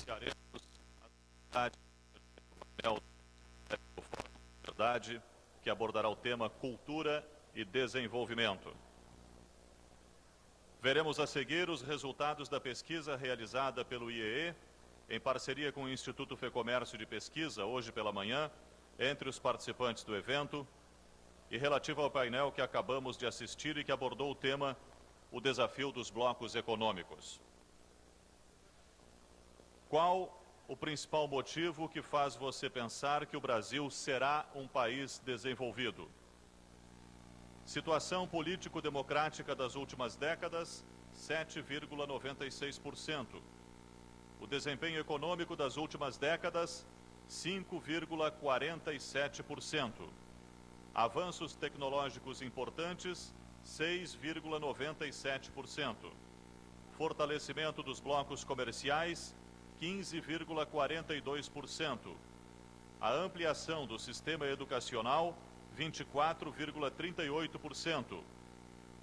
iniciaremos a atividade do Fórum da Liberdade, que abordará o tema Cultura e Desenvolvimento. Veremos a seguir os resultados da pesquisa realizada pelo IEE, em parceria com o Instituto Fecomércio de Pesquisa, hoje pela manhã, entre os participantes do evento, e relativa ao painel que acabamos de assistir e que abordou o tema O Desafio dos Blocos Econômicos. Qual o principal motivo que faz você pensar que o Brasil será um país desenvolvido? Situação político-democrática das últimas décadas, 7,96%. O desempenho econômico das últimas décadas, 5,47%. Avanços tecnológicos importantes, 6,97%. Fortalecimento dos blocos comerciais, 15,42%. A ampliação do sistema educacional, 24,38%.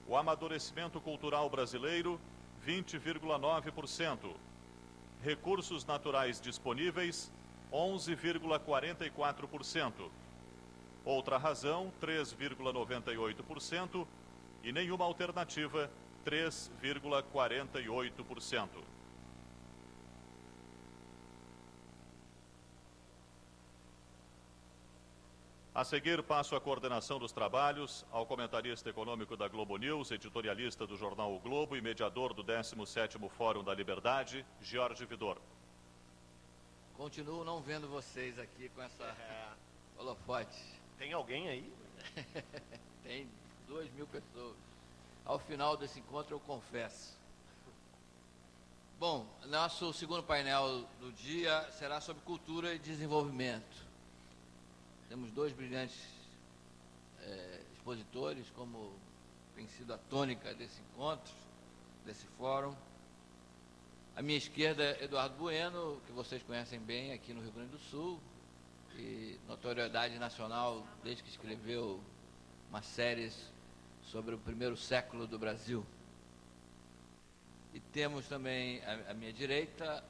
O amadurecimento cultural brasileiro, 20,9%. Recursos naturais disponíveis, 11,44%. Outra razão, 3,98%. E nenhuma alternativa, 3,48%. A seguir, passo a coordenação dos trabalhos ao comentarista econômico da Globo News, editorialista do jornal O Globo e mediador do 17º Fórum da Liberdade, Jorge Vidor. Continuo não vendo vocês aqui com essa holofote. Tem alguém aí? Tem 2.000 pessoas. Ao final desse encontro eu confesso. Bom, nosso segundo painel do dia será sobre cultura e desenvolvimento. Temos dois brilhantes expositores, como tem sido a tônica desse encontro, desse fórum. À minha esquerda, Eduardo Bueno, que vocês conhecem bem aqui no Rio Grande do Sul, e notoriedade nacional desde que escreveu uma série sobre o primeiro século do Brasil. E temos também à minha direita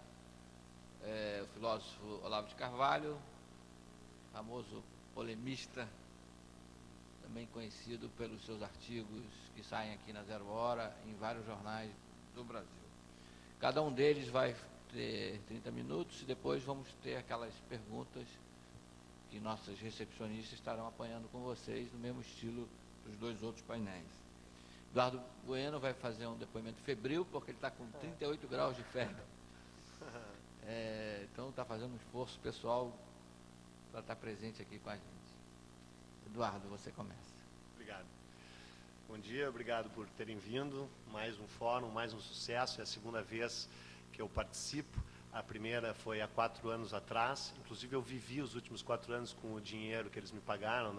o filósofo Olavo de Carvalho, famoso polemista, também conhecido pelos seus artigos que saem aqui na Zero Hora, em vários jornais do Brasil. Cada um deles vai ter 30 minutos e depois vamos ter aquelas perguntas que nossas recepcionistas estarão apanhando com vocês, no mesmo estilo dos dois outros painéis. Eduardo Bueno vai fazer um depoimento febril, porque ele está com 38 graus de febre. Então está fazendo um esforço pessoal para estar presente aqui com a gente. Eduardo, você começa. Obrigado. Bom dia, obrigado por terem vindo. Mais um fórum, mais um sucesso. É a segunda vez que eu participo. A primeira foi há 4 anos atrás. Inclusive, eu vivi os últimos 4 anos com o dinheiro que eles me pagaram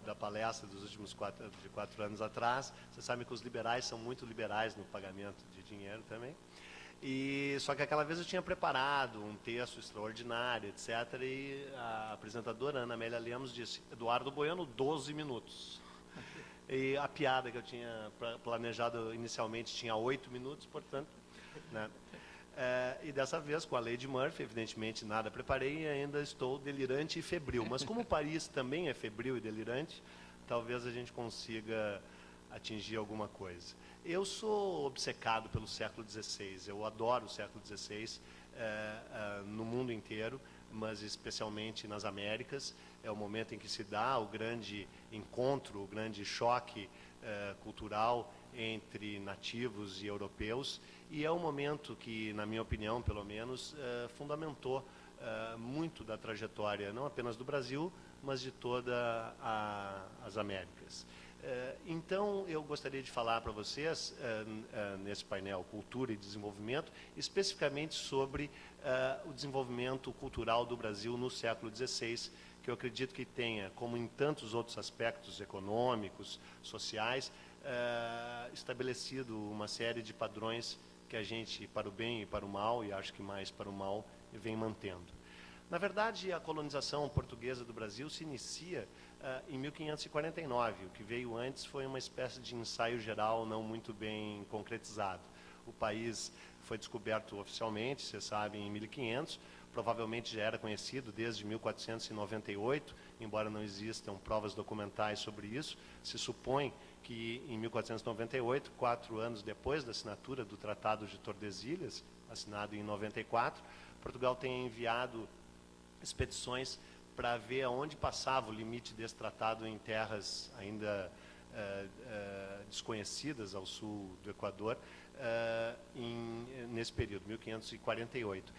da palestra dos últimos 4 anos atrás. Você sabe que os liberais são muito liberais no pagamento de dinheiro também. Só que aquela vez eu tinha preparado um texto extraordinário, etc. E a apresentadora, Ana Amélia Lemos, disse: Eduardo Bueno, 12 minutos. E a piada que eu tinha planejado inicialmente tinha 8 minutos, portanto, né? E dessa vez, com a lei de Murphy, evidentemente nada preparei e ainda estou delirante e febril. Mas como Paris também é febril e delirante, talvez a gente consiga atingir alguma coisa. Eu sou obcecado pelo século XVI, eu adoro o século XVI no mundo inteiro, mas especialmente nas Américas. É o momento em que se dá o grande encontro, o grande choque cultural entre nativos e europeus, e é um momento que, na minha opinião, pelo menos, fundamentou muito da trajetória, não apenas do Brasil, mas de todas as Américas. Então, eu gostaria de falar para vocês, nesse painel Cultura e Desenvolvimento, especificamente sobre o desenvolvimento cultural do Brasil no século XVI, que eu acredito que tenha, como em tantos outros aspectos econômicos, sociais, estabelecido uma série de padrões que a gente, para o bem e para o mal, e acho que mais para o mal, vem mantendo. Na verdade, a colonização portuguesa do Brasil se inicia em 1549. O que veio antes foi uma espécie de ensaio geral não muito bem concretizado. O país foi descoberto oficialmente, você sabe, em 1500, provavelmente já era conhecido desde 1498, embora não existam provas documentais sobre isso. Se supõe que em 1498, 4 anos depois da assinatura do Tratado de Tordesilhas, assinado em 94, Portugal tenha enviado expedições para ver aonde passava o limite desse tratado em terras ainda desconhecidas ao sul do Equador, nesse período, 1548.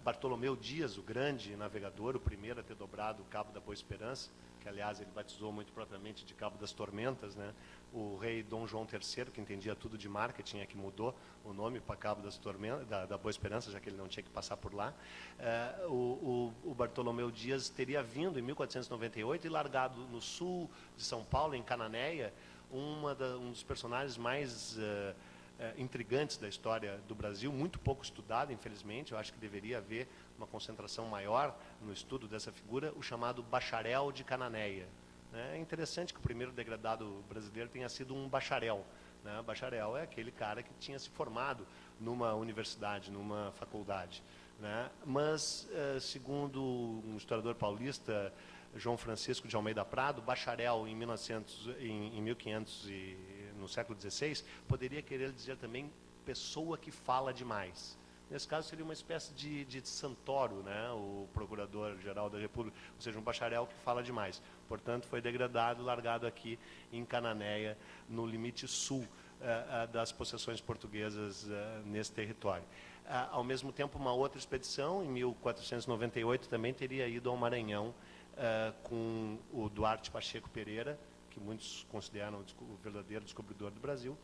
Bartolomeu Dias, o grande navegador, o primeiro a ter dobrado o Cabo da Boa Esperança, que aliás ele batizou muito propriamente de Cabo das Tormentas, né? O rei Dom João III, que entendia tudo de marketing, é que mudou o nome para Cabo das Tormentas, da Boa Esperança, já que ele não tinha que passar por lá. O Bartolomeu Dias teria vindo em 1498 e largado no sul de São Paulo, em Cananéia, um dos personagens mais intrigantes da história do Brasil, muito pouco estudado, infelizmente. Eu acho que deveria haver uma concentração maior no estudo dessa figura, o chamado bacharel de Cananéia. É interessante que o primeiro degradado brasileiro tenha sido um bacharel. Né? Bacharel é aquele cara que tinha se formado numa universidade, numa faculdade. Né? Mas, segundo um historiador paulista, João Francisco de Almeida Prado, bacharel em 1500 no século XVI, poderia querer dizer também pessoa que fala demais. Nesse caso seria uma espécie de Santoro, né? O procurador-geral da República, ou seja, um bacharel que fala demais. Portanto, foi degradado, largado aqui em Cananéia, no limite sul das possessões portuguesas nesse território. Ao mesmo tempo, uma outra expedição, em 1498, também teria ido ao Maranhão com o Duarte Pacheco Pereira, que muitos consideram o verdadeiro descobridor do Brasil,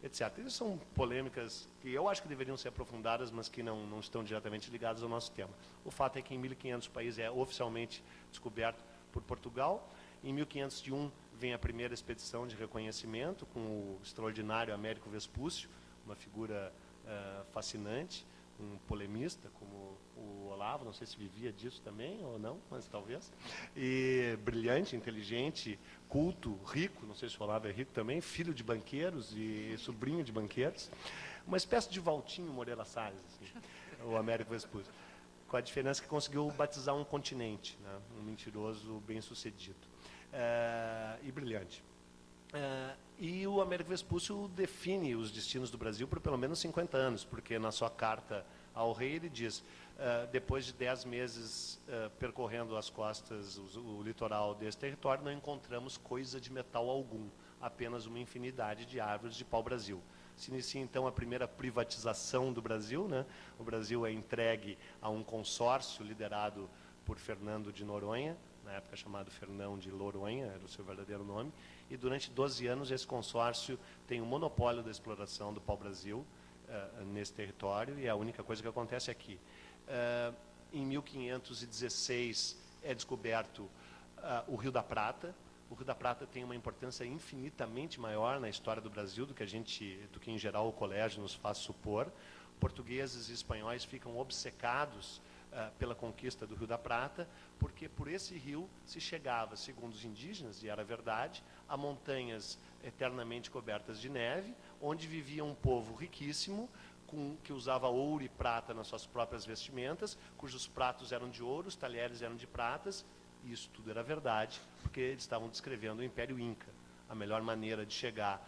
etc. Essas são polêmicas que eu acho que deveriam ser aprofundadas, mas que não estão diretamente ligadas ao nosso tema. O fato é que em 1500 o país é oficialmente descoberto por Portugal. Em 1501 vem a primeira expedição de reconhecimento com o extraordinário Américo Vespúcio, uma figura fascinante, um polemista como o Olavo, não sei se vivia disso também ou não, mas talvez, e brilhante, inteligente, culto, rico, não sei se o Olavo é rico também, filho de banqueiros e sobrinho de banqueiros, uma espécie de Valtinho Moreira Salles, assim, o Américo Vespúcio, com a diferença que conseguiu batizar um continente, né, um mentiroso bem-sucedido e brilhante. E o Américo Vespúcio define os destinos do Brasil por pelo menos 50 anos, porque na sua carta ao rei ele diz, depois de 10 meses percorrendo as costas, o litoral desse território, não encontramos coisa de metal algum, apenas uma infinidade de árvores de pau-brasil. Se inicia então a primeira privatização do Brasil, né? O Brasil é entregue a um consórcio liderado por Fernando de Noronha, na época chamado Fernão de Loronha, era o seu verdadeiro nome, e durante 12 anos esse consórcio tem o monopólio da exploração do pau-brasil nesse território, e é a única coisa que acontece aqui. Em 1516 é descoberto o Rio da Prata. O Rio da Prata tem uma importância infinitamente maior na história do Brasil do que em geral o colégio nos faz supor. Portugueses e espanhóis ficam obcecados pela conquista do Rio da Prata, porque por esse rio se chegava, segundo os indígenas, e era verdade, a montanhas eternamente cobertas de neve, onde vivia um povo riquíssimo, que usava ouro e prata nas suas próprias vestimentas, cujos pratos eram de ouro, os talheres eram de pratas, e isso tudo era verdade, porque eles estavam descrevendo o Império Inca. A melhor maneira de chegar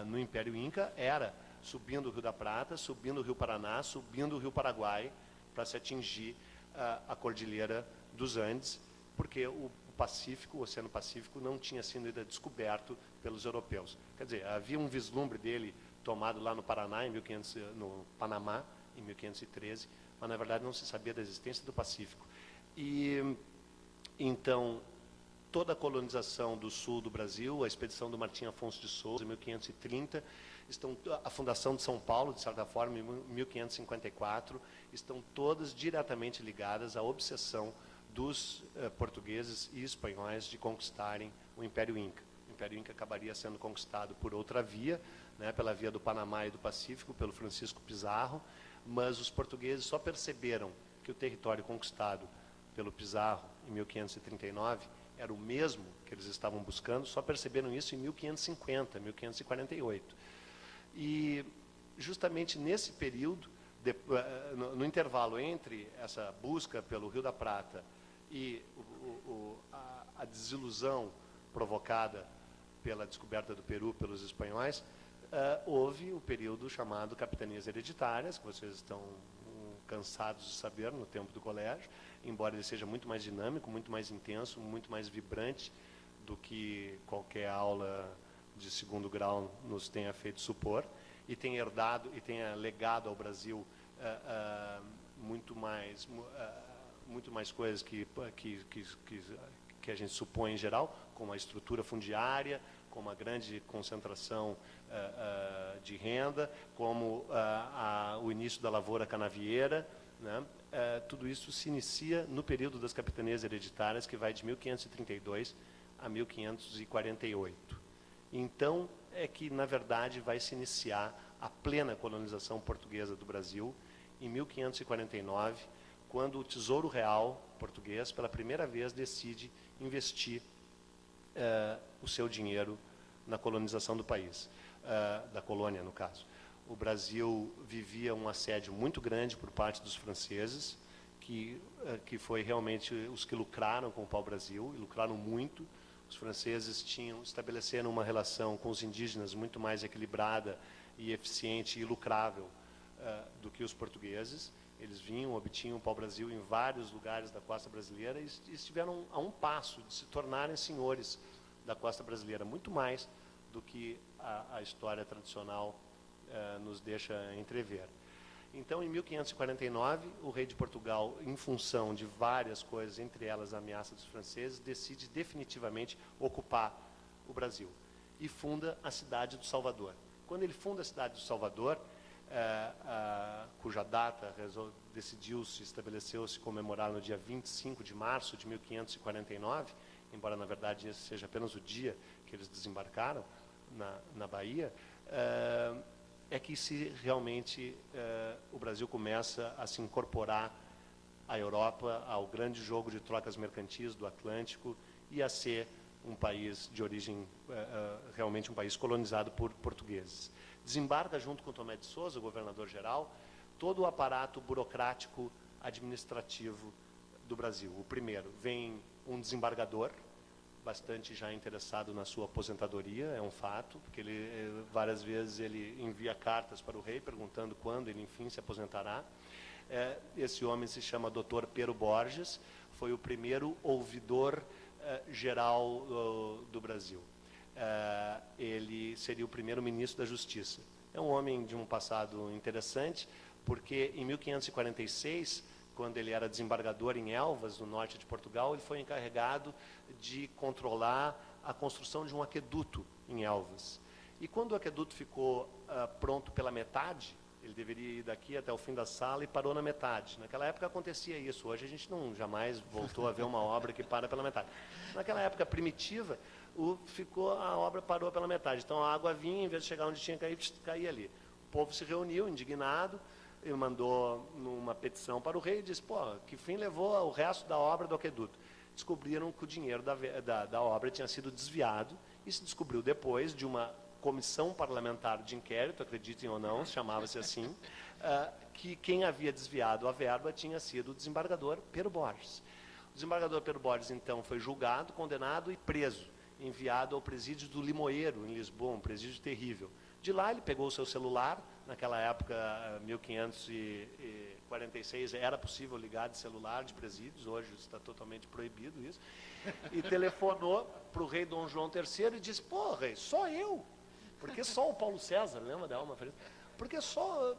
no Império Inca era subindo o Rio da Prata, subindo o Rio Paraná, subindo o Rio Paraguai, para se atingir a Cordilheira dos Andes, porque o Pacífico, o Oceano Pacífico, não tinha sido ainda descoberto pelos europeus. Quer dizer, havia um vislumbre dele tomado lá no Paraná, no Panamá, em 1513, mas na verdade não se sabia da existência do Pacífico. E então toda a colonização do sul do Brasil, a expedição do Martim Afonso de Souza, em 1530, a fundação de São Paulo, de certa forma, em 1554, estão todas diretamente ligadas à obsessão dos portugueses e espanhóis de conquistarem o Império Inca. O Império Inca acabaria sendo conquistado por outra via, né, pela via do Panamá e do Pacífico, pelo Francisco Pizarro, mas os portugueses só perceberam que o território conquistado pelo Pizarro em 1539 era o mesmo que eles estavam buscando, só perceberam isso em 1550, 1548. E justamente nesse período, no intervalo entre essa busca pelo Rio da Prata e a desilusão provocada pela descoberta do Peru pelos espanhóis, houve o período chamado Capitanias Hereditárias, que vocês estão cansados de saber no tempo do colégio, embora ele seja muito mais dinâmico, muito mais intenso, muito mais vibrante do que qualquer aula de segundo grau nos tenha feito supor, e tenha herdado e tenha legado ao Brasil muito mais coisas que a gente supõe em geral, como a estrutura fundiária, como a grande concentração de renda, como o início da lavoura canavieira, né? Tudo isso se inicia no período das capitanias hereditárias, que vai de 1532 a 1548. Então, é que, na verdade, vai se iniciar a plena colonização portuguesa do Brasil, em 1549, quando o Tesouro Real português, pela primeira vez, decide investir o seu dinheiro na colonização do país, da colônia, no caso. O Brasil vivia um assédio muito grande por parte dos franceses, que foi realmente os que lucraram com o pau-brasil, e lucraram muito. Os franceses estabeleceram uma relação com os indígenas muito mais equilibrada e eficiente e lucrável do que os portugueses. Eles vinham, obtinham o pau-brasil em vários lugares da costa brasileira e estiveram a um passo de se tornarem senhores da costa brasileira, muito mais do que a história tradicional nos deixa entrever. Então, em 1549, o rei de Portugal, em função de várias coisas, entre elas a ameaça dos franceses, decide definitivamente ocupar o Brasil e funda a cidade do Salvador. Quando ele funda a cidade do Salvador, cuja data estabeleceu-se comemorar no dia 25 de março de 1549, embora na verdade esse seja apenas o dia que eles desembarcaram na Bahia, é que realmente o Brasil começa a se incorporar à Europa, ao grande jogo de trocas mercantis do Atlântico e a ser um país de origem, realmente um país colonizado por portugueses. Desembarca junto com Tomé de Souza, o governador-geral, todo o aparato burocrático administrativo do Brasil. O primeiro, vem um desembargador, bastante já interessado na sua aposentadoria, é um fato, porque várias vezes ele envia cartas para o rei perguntando quando ele, enfim, se aposentará. Esse homem se chama Dr. Pero Borges, foi o primeiro ouvidor geral do Brasil. Ele seria o primeiro ministro da Justiça. É um homem de um passado interessante, porque em 1546, quando ele era desembargador em Elvas, no norte de Portugal, ele foi encarregado de controlar a construção de um aqueduto em Elvas. E quando o aqueduto ficou pronto pela metade, ele deveria ir daqui até o fim da sala e parou na metade. Naquela época acontecia isso, hoje a gente jamais voltou a ver uma obra que para pela metade. Naquela época primitiva, a obra parou pela metade. Então a água vinha, em vez de chegar onde tinha que cair ali. O povo se reuniu, indignado, e mandou uma petição para o rei e disse, que fim levou o resto da obra do aqueduto? Descobriram que o dinheiro da obra tinha sido desviado, e se descobriu depois de uma comissão parlamentar de inquérito, acreditem ou não, chamava-se assim, que quem havia desviado a verba tinha sido o desembargador Pero Borges. O desembargador Pero Borges, então, foi julgado, condenado e preso, enviado ao presídio do Limoeiro, em Lisboa, um presídio terrível. De lá ele pegou o seu celular, naquela época, 1546, era possível ligar de celular de presídios, hoje está totalmente proibido isso, e telefonou para o rei Dom João III e disse, rei, só eu, porque só o Paulo César, lembra da Alma Ferreira? Porque só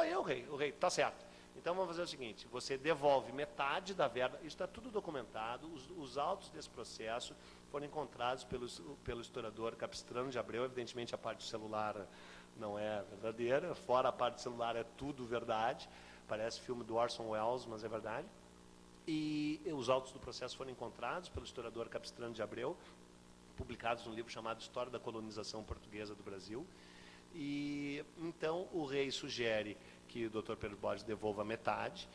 eu, rei. O rei, tá certo. Então vamos fazer o seguinte, você devolve metade da verba, isso está tudo documentado, os autos desse processo foram encontrados pelo historiador Capistrano de Abreu, evidentemente a parte do celular não é verdadeira, fora a parte do celular é tudo verdade, parece filme do Orson Welles, mas é verdade. E os autos do processo foram encontrados pelo historiador Capistrano de Abreu, publicados num livro chamado História da Colonização Portuguesa do Brasil. E então o rei sugere que o Dr. Pedro Borges devolva metade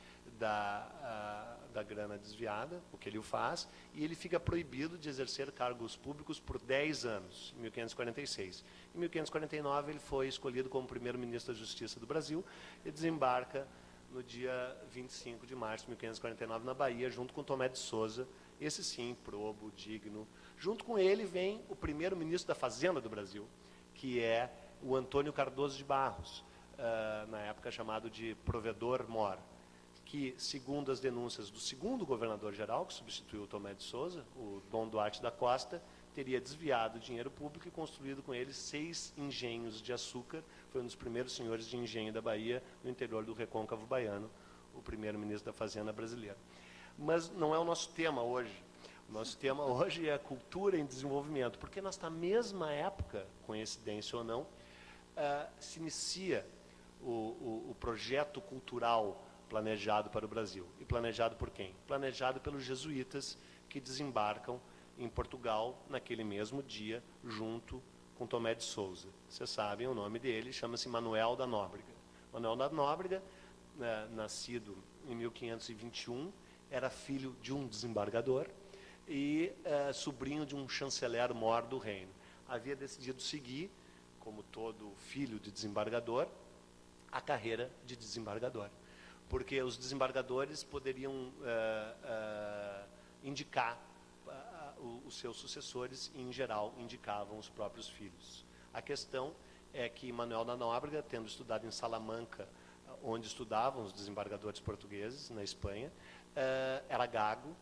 da grana desviada, o que ele o faz, e ele fica proibido de exercer cargos públicos por 10 anos, em 1546. Em 1549, ele foi escolhido como primeiro-ministro da Justiça do Brasil e desembarca no dia 25 de março de 1549, na Bahia, junto com Tomé de Souza, esse sim, probo, digno. Junto com ele vem o primeiro-ministro da Fazenda do Brasil, que é o Antônio Cardoso de Barros, na época chamado de provedor-mor, que, segundo as denúncias do segundo governador-geral, que substituiu o Tomé de Souza, o Dom Duarte da Costa, teria desviado dinheiro público e construído com ele 6 engenhos de açúcar. Foi um dos primeiros senhores de engenho da Bahia, no interior do recôncavo baiano, o primeiro-ministro da Fazenda brasileira. Mas não é o nosso tema hoje. O nosso tema hoje é a cultura em desenvolvimento, porque nesta mesma época, coincidência ou não, se inicia o projeto cultural planejado para o Brasil. E planejado por quem? Planejado pelos jesuítas, que desembarcam em Portugal naquele mesmo dia, junto com Tomé de Souza. Vocês sabem o nome dele, chama-se Manuel da Nóbrega. Manuel da Nóbrega, nascido em 1521, era filho de um desembargador e sobrinho de um chanceler-mor do reino. Havia decidido seguir, como todo filho de desembargador, a carreira de desembargador, porque os desembargadores poderiam indicar os seus sucessores e, em geral, indicavam os próprios filhos. A questão é que Manuel da Nóbrega, tendo estudado em Salamanca, onde estudavam os desembargadores portugueses, na Espanha, era gago,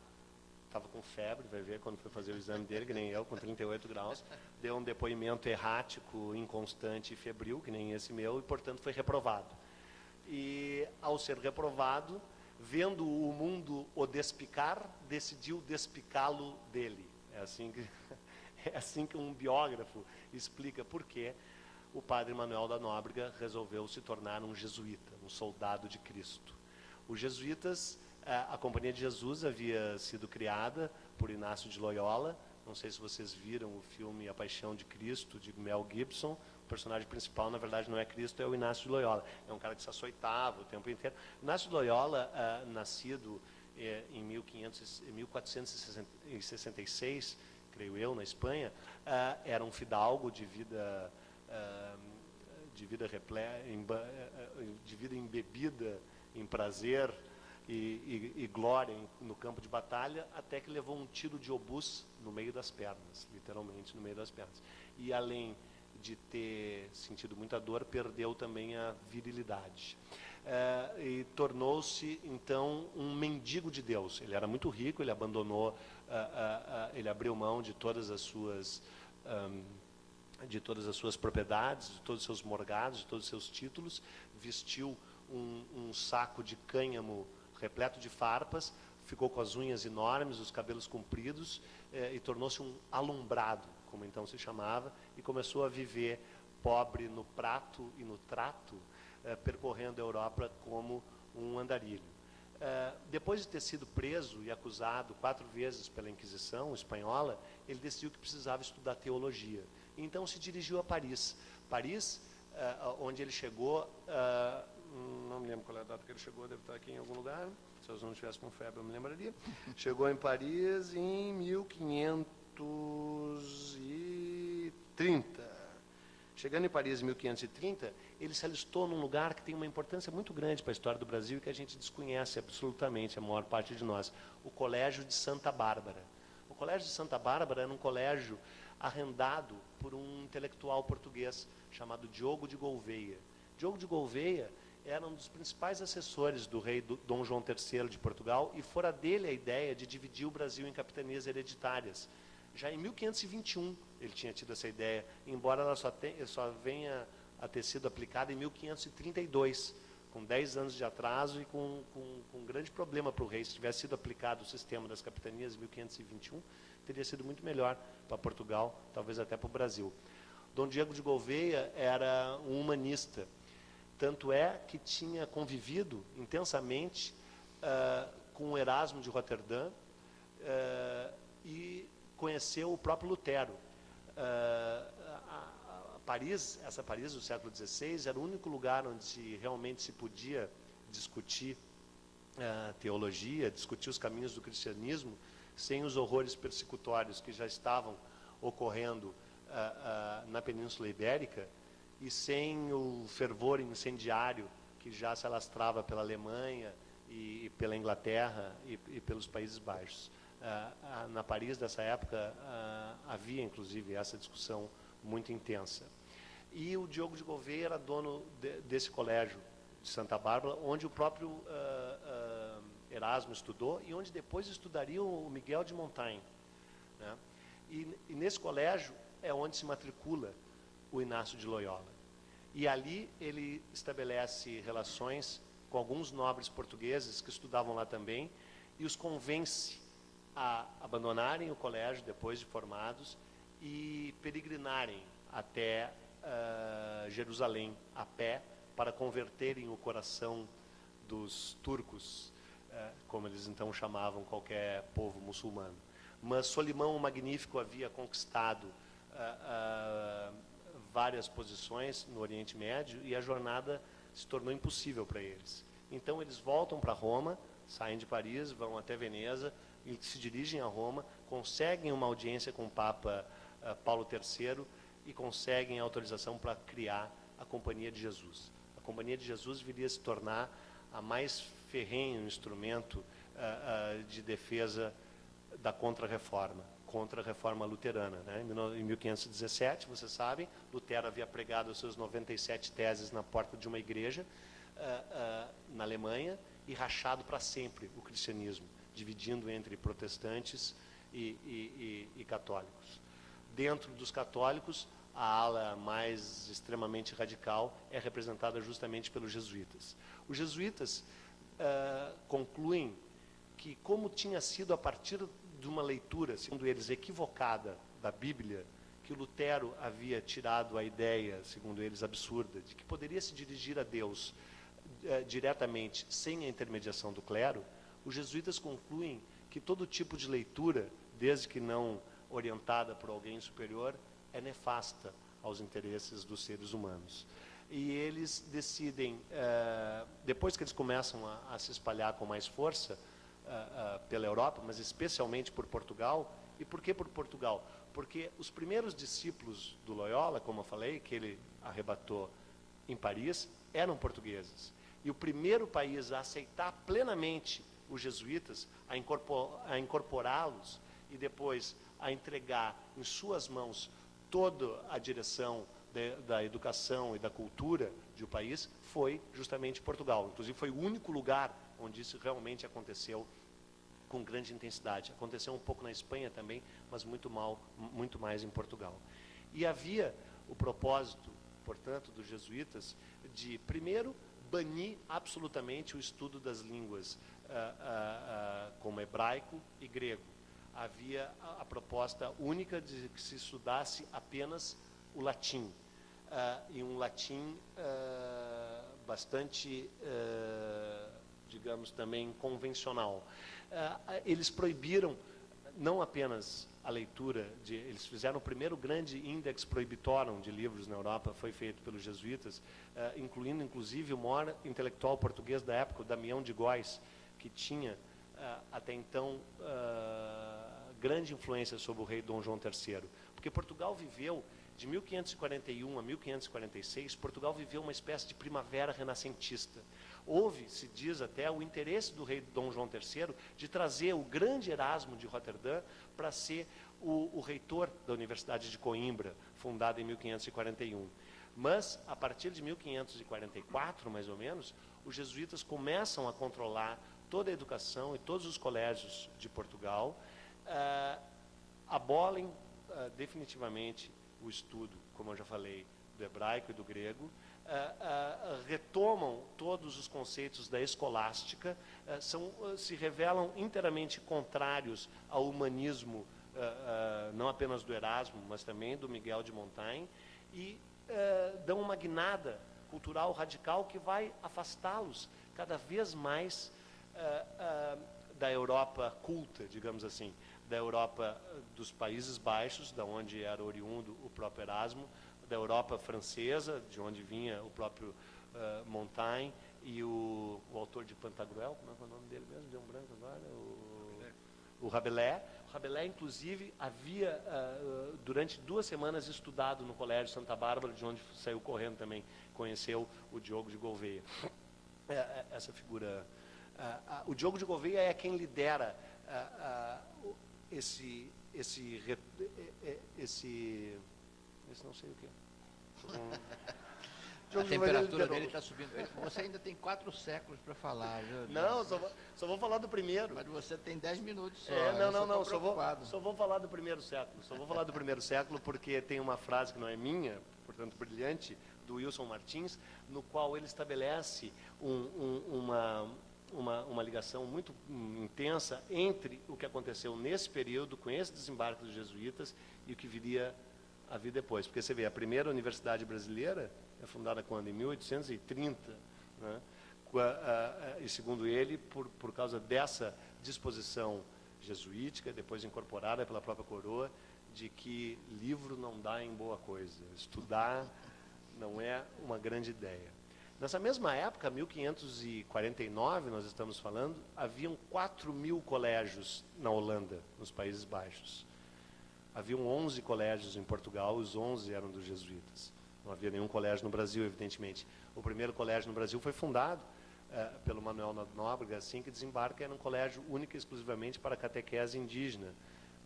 estava com febre, vai ver quando foi fazer o exame dele, que nem eu, com 38 graus, deu um depoimento errático, inconstante e febril, que nem esse meu, e, portanto, foi reprovado. E, ao ser reprovado, vendo o mundo o despicar, decidiu despicá-lo dele. É assim que um biógrafo explica por que o padre Manuel da Nóbrega resolveu se tornar um jesuíta, um soldado de Cristo. Os jesuítas, a Companhia de Jesus havia sido criada por Inácio de Loyola. Não sei se vocês viram o filme A Paixão de Cristo, de Mel Gibson. O personagem principal, na verdade, não é Cristo, é o Inácio de Loyola. É um cara que se açoitava o tempo inteiro. Inácio de Loyola, nascido em 1466, creio eu, na Espanha, era um fidalgo de vida embebida em prazer e glória no campo de batalha, até que levou um tiro de obus no meio das pernas, literalmente no meio das pernas. E, além de ter sentido muita dor, perdeu também a virilidade. E tornou-se, então, um mendigo de Deus. Ele era muito rico, ele abandonou, ele abriu mão de todas as suas propriedades, de todos os seus morgados, de todos os seus títulos, vestiu um saco de cânhamo repleto de farpas, ficou com as unhas enormes, os cabelos compridos, e tornou-se um alumbrado, como então se chamava, e começou a viver pobre no prato e no trato, percorrendo a Europa como um andarilho. Depois de ter sido preso e acusado 4 vezes pela Inquisição espanhola, ele decidiu que precisava estudar teologia. Então se dirigiu a Paris. Paris, onde ele chegou, não me lembro qual é a data que ele chegou, deve estar aqui em algum lugar, se eu não estivesse com febre eu me lembraria. Chegou em Paris em 1530. Chegando em Paris em 1530, ele se alistou num lugar que tem uma importância muito grande para a história do Brasil e que a gente desconhece absolutamente, a maior parte de nós, o Colégio de Santa Bárbara. O Colégio de Santa Bárbara era um colégio arrendado por um intelectual português chamado Diogo de Gouveia. Diogo de Gouveia era um dos principais assessores do rei Dom João III de Portugal, e fora dele a ideia de dividir o Brasil em capitanias hereditárias. Já em 1521 ele tinha tido essa ideia, embora ela só venha a ter sido aplicada em 1532, com 10 anos de atraso e com um grande problema para o rei. Se tivesse sido aplicado o sistema das capitanias em 1521, teria sido muito melhor para Portugal, talvez até para o Brasil. Dom Diego de Gouveia era um humanista, tanto é que tinha convivido intensamente com Erasmo de Roterdã e conheceu o próprio Lutero. Essa Paris do século XVI era o único lugar onde realmente se podia discutir teologia, discutir os caminhos do cristianismo, sem os horrores persecutórios que já estavam ocorrendo na Península Ibérica e sem o fervor incendiário que já se alastrava pela Alemanha e pela Inglaterra e pelos Países Baixos. Na Paris dessa época havia inclusive essa discussão muito intensa. E o Diogo de Gouveia era dono desse colégio de Santa Bárbara, onde o próprio Erasmo estudou e onde depois estudaria o Miguel de Montaigne, né? E nesse colégio é onde se matricula o Inácio de Loyola. E ali ele estabelece relações com alguns nobres portugueses que estudavam lá também e os convence a abandonarem o colégio depois de formados e peregrinarem até Jerusalém a pé para converterem o coração dos turcos, como eles então chamavam qualquer povo muçulmano. Mas Solimão o Magnífico havia conquistado várias posições no Oriente Médio e a jornada se tornou impossível para eles. Então eles voltam para Roma, saem de Paris, vão até Veneza e se dirigem a Roma, conseguem uma audiência com o Papa Paulo III e conseguem a autorização para criar a Companhia de Jesus. A Companhia de Jesus viria a se tornar a mais ferrenho instrumento de defesa da contra-reforma luterana, né? Em 1517, vocês sabem, Lutero havia pregado as suas 97 teses na porta de uma igreja na Alemanha e rachado para sempre o cristianismo, dividindo entre protestantes e católicos. Dentro dos católicos, a ala mais extremamente radical é representada justamente pelos jesuítas. Os jesuítas concluem que, como tinha sido a partir de uma leitura, segundo eles, equivocada da Bíblia, que Lutero havia tirado a ideia, segundo eles, absurda, de que poderia se dirigir a Deus diretamente, sem a intermediação do clero, os jesuítas concluem que todo tipo de leitura, desde que não orientada por alguém superior, é nefasta aos interesses dos seres humanos. E eles decidem, depois que eles começam a se espalhar com mais força pela Europa, mas especialmente por Portugal. E por que por Portugal? Porque os primeiros discípulos do Loyola, como eu falei, que ele arrebatou em Paris, eram portugueses. E o primeiro país a aceitar plenamente os jesuítas, a incorporá-los e depois a entregar em suas mãos toda a direção da educação e da cultura do país, foi justamente Portugal. Inclusive foi o único lugar onde isso realmente aconteceu com grande intensidade. Aconteceu um pouco na Espanha também, mas muito mais em Portugal. E havia o propósito, portanto, dos jesuítas de, primeiro, banir absolutamente o estudo das línguas como hebraico e grego. Havia a proposta única de que se estudasse apenas o latim, e um latim bastante, digamos, também convencional. Eles proibiram não apenas a leitura, eles fizeram o primeiro grande index prohibitorum de livros na Europa, foi feito pelos jesuítas, incluindo inclusive o maior intelectual português da época, o Damião de Góis, que tinha até então grande influência sobre o rei Dom João III, porque Portugal viveu de 1541 a 1546, Portugal viveu uma espécie de primavera renascentista. Houve, se diz até, o interesse do rei Dom João III de trazer o grande Erasmo de Roterdã para ser o reitor da Universidade de Coimbra, fundada em 1541. Mas, a partir de 1544, mais ou menos, os jesuítas começam a controlar toda a educação e todos os colégios de Portugal, abolem definitivamente o estudo, como eu já falei, do hebraico e do grego, retomam todos os conceitos da escolástica, se revelam inteiramente contrários ao humanismo, não apenas do Erasmo, mas também do Miguel de Montaigne, e dão uma guinada cultural radical que vai afastá-los cada vez mais da Europa culta, digamos assim, da Europa dos Países Baixos, da onde era oriundo o próprio Erasmo, da Europa francesa, de onde vinha o próprio Montaigne, e o autor de Pantagruel, como é que é o nome dele mesmo? Deu um branco agora? O Rabelais. O Rabelais, inclusive, havia, durante 2 semanas, estudado no Colégio Santa Bárbara, de onde saiu correndo também, conheceu o Diogo de Gouveia. Essa figura... o Diogo de Gouveia é quem lidera esse não sei o quê. A temperatura dele está subindo. Você ainda tem 4 séculos para falar, viu? Não, só vou falar do primeiro. Mas você tem 10 minutos só. Não, só vou falar do primeiro século. Só vou falar do primeiro século porque tem uma frase que não é minha, portanto brilhante, do Wilson Martins, no qual ele estabelece uma ligação muito intensa entre o que aconteceu nesse período, com esse desembarque dos jesuítas, e o que viria a vir depois. Porque você vê, a primeira universidade brasileira é fundada quando? Em 1830, né? E segundo ele, por causa dessa disposição jesuítica, depois incorporada pela própria coroa, de que livro não dá em boa coisa, estudar não é uma grande ideia. Nessa mesma época, 1549, nós estamos falando, haviam 4.000 colégios na Holanda, nos Países Baixos. Haviam 11 colégios em Portugal, os 11 eram dos jesuítas. Não havia nenhum colégio no Brasil, evidentemente. O primeiro colégio no Brasil foi fundado pelo Manuel Nóbrega, assim que desembarca, era um colégio único e exclusivamente para catequese indígena.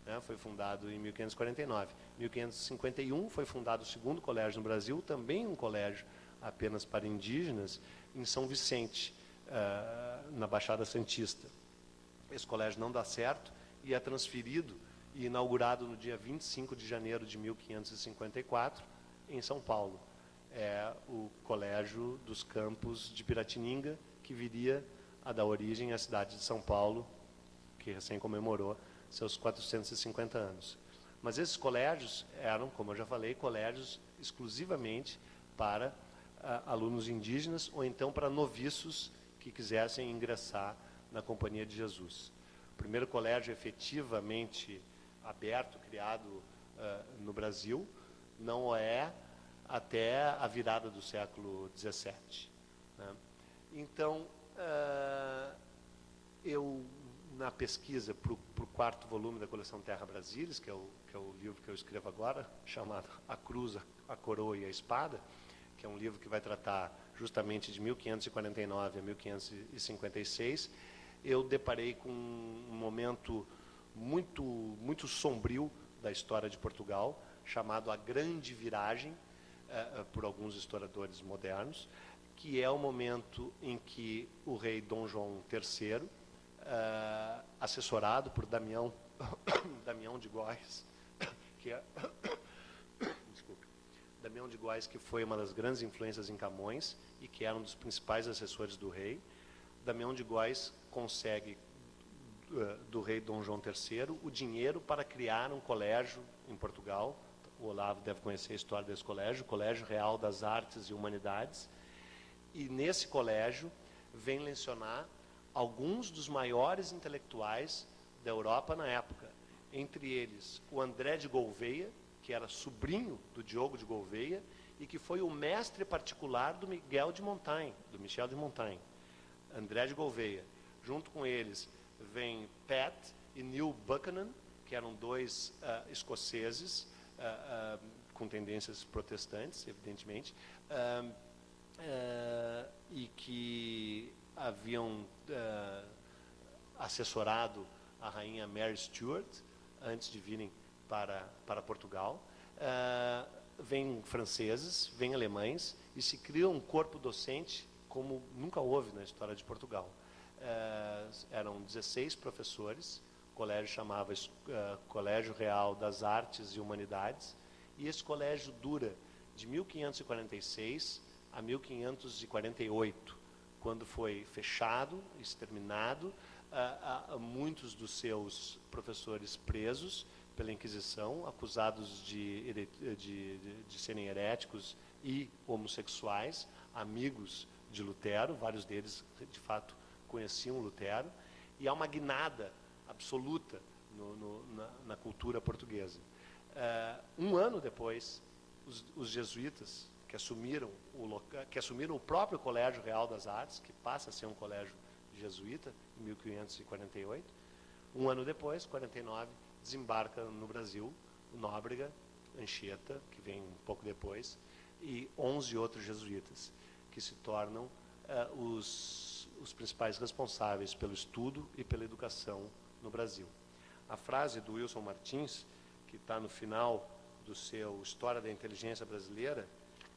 Né? Foi fundado em 1549. Em 1551 foi fundado o segundo colégio no Brasil, também um colégio apenas para indígenas, em São Vicente, na Baixada Santista. Esse colégio não dá certo e é transferido e inaugurado no dia 25 de janeiro de 1554, em São Paulo. É o Colégio dos Campos de Piratininga, que viria a dar origem à cidade de São Paulo, que recém comemorou seus 450 anos. Mas esses colégios eram, como eu já falei, colégios exclusivamente para alunos indígenas ou então para noviços que quisessem ingressar na Companhia de Jesus. O primeiro colégio efetivamente aberto, criado no Brasil, não é até a virada do século XVII. Né? Então, eu, na pesquisa para o 4º volume da coleção Terra Brasilis, que é o livro que eu escrevo agora, chamado A Cruz, a Coroa e a Espada, que é um livro que vai tratar justamente de 1549 a 1556, eu deparei com um momento muito sombrio da história de Portugal, chamado A Grande Viragem, por alguns historiadores modernos, que é o momento em que o rei Dom João III, assessorado por Damião de Góis, que é... Desculpe. Damião de Góis, que foi uma das grandes influências em Camões e que era um dos principais assessores do rei. Damião de Góis consegue do rei Dom João III o dinheiro para criar um colégio em Portugal. O Olavo deve conhecer a história desse colégio, o Colégio Real das Artes e Humanidades. E nesse colégio vem lecionar alguns dos maiores intelectuais da Europa na época. Entre eles, o André de Gouveia, que era sobrinho do Diogo de Gouveia e que foi o mestre particular do Michel de Montaigne. André de Gouveia. Junto com eles vem Pat e Neil Buchanan, que eram 2 escoceses com tendências protestantes, evidentemente, e que haviam assessorado a rainha Mary Stuart antes de virem para Portugal. Vêm franceses, vêm alemães e se cria um corpo docente como nunca houve na história de Portugal. Eram 16 professores, o colégio chamava Colégio Real das Artes e Humanidades, e esse colégio dura de 1546 a 1548, quando foi fechado, exterminado, muitos dos seus professores presos pela Inquisição, acusados de serem heréticos e homossexuais, amigos de Lutero, vários deles, de fato, conheciam Lutero, e há uma guinada absoluta na cultura portuguesa. Um ano depois, os jesuítas, que assumiram o próprio Colégio Real das Artes, que passa a ser um colégio jesuíta, em 1548. Um ano depois, 49, desembarca no Brasil o Nóbrega, Anchieta, que vem um pouco depois, e 11 outros jesuítas, que se tornam os principais responsáveis pelo estudo e pela educação no Brasil. A frase do Wilson Martins, que está no final do seu História da Inteligência Brasileira,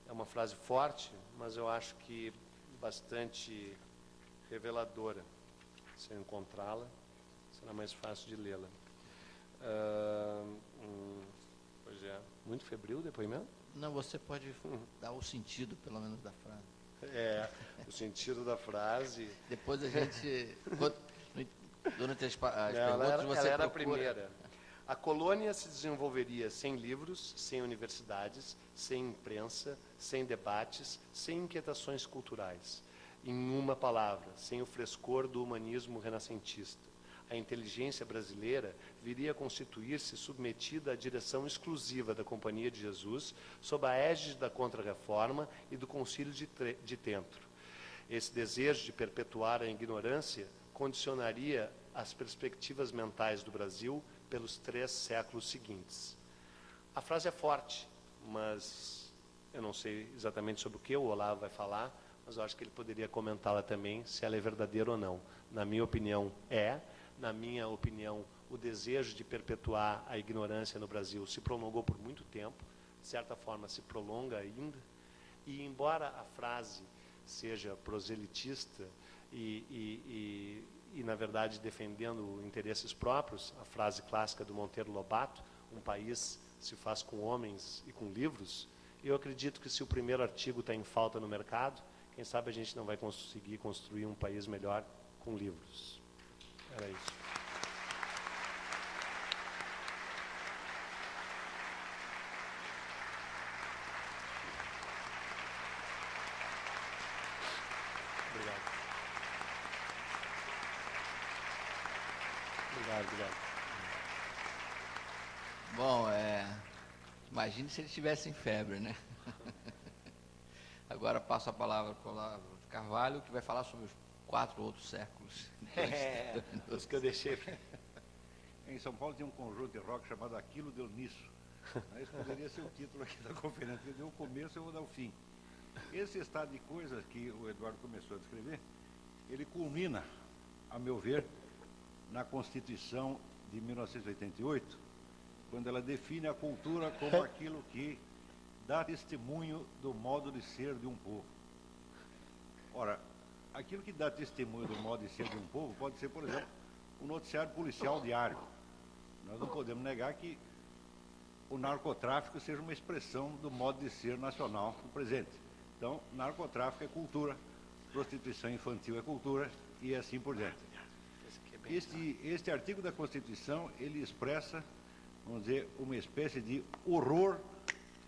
é uma frase forte, mas eu acho que bastante reveladora. Se eu encontrá-la, será mais fácil de lê-la. Pois é, muito febril o depoimento? Não, você pode dar o sentido, pelo menos, da frase. O sentido da frase... Depois a gente... Durante as perguntas, ela era a primeira. A colônia se desenvolveria sem livros, sem universidades, sem imprensa, sem debates, sem inquietações culturais. Em uma palavra, sem o frescor do humanismo renascentista. A inteligência brasileira viria a constituir-se submetida à direção exclusiva da Companhia de Jesus, sob a égide da Contra-Reforma e do Concílio de Trento. Esse desejo de perpetuar a ignorância condicionaria as perspectivas mentais do Brasil pelos 3 séculos seguintes. A frase é forte, mas eu não sei exatamente sobre o que o Olavo vai falar, mas eu acho que ele poderia comentá-la também, se ela é verdadeira ou não. Na minha opinião, é. Na minha opinião, o desejo de perpetuar a ignorância no Brasil se prolongou por muito tempo, de certa forma se prolonga ainda, e embora a frase seja proselitista e na verdade, defendendo interesses próprios, a frase clássica do Monteiro Lobato, um país se faz com homens e com livros, eu acredito que se o primeiro artigo está em falta no mercado, quem sabe a gente não vai conseguir construir um país melhor com livros. Era isso. Obrigado. Obrigado. Bom, imagine se ele estivesse em febre, né? Agora passo a palavra para o Olavo de Carvalho, que vai falar sobre os 4 outros séculos. Os que eu deixei. Em São Paulo tem um conjunto de rock chamado Aquilo Deu Nisso. Esse poderia ser o título aqui da conferência. Ele deu o começo, eu vou dar o fim. Esse estado de coisas que o Eduardo começou a descrever, ele culmina, a meu ver, na Constituição de 1988, quando ela define a cultura como aquilo que dá testemunho do modo de ser de um povo. Ora, aquilo que dá testemunho do modo de ser de um povo pode ser, por exemplo, um noticiário policial diário. Nós não podemos negar que o narcotráfico seja uma expressão do modo de ser nacional do presente. Então, narcotráfico é cultura, prostituição infantil é cultura e assim por diante. Este artigo da Constituição, ele expressa, vamos dizer, uma espécie de horror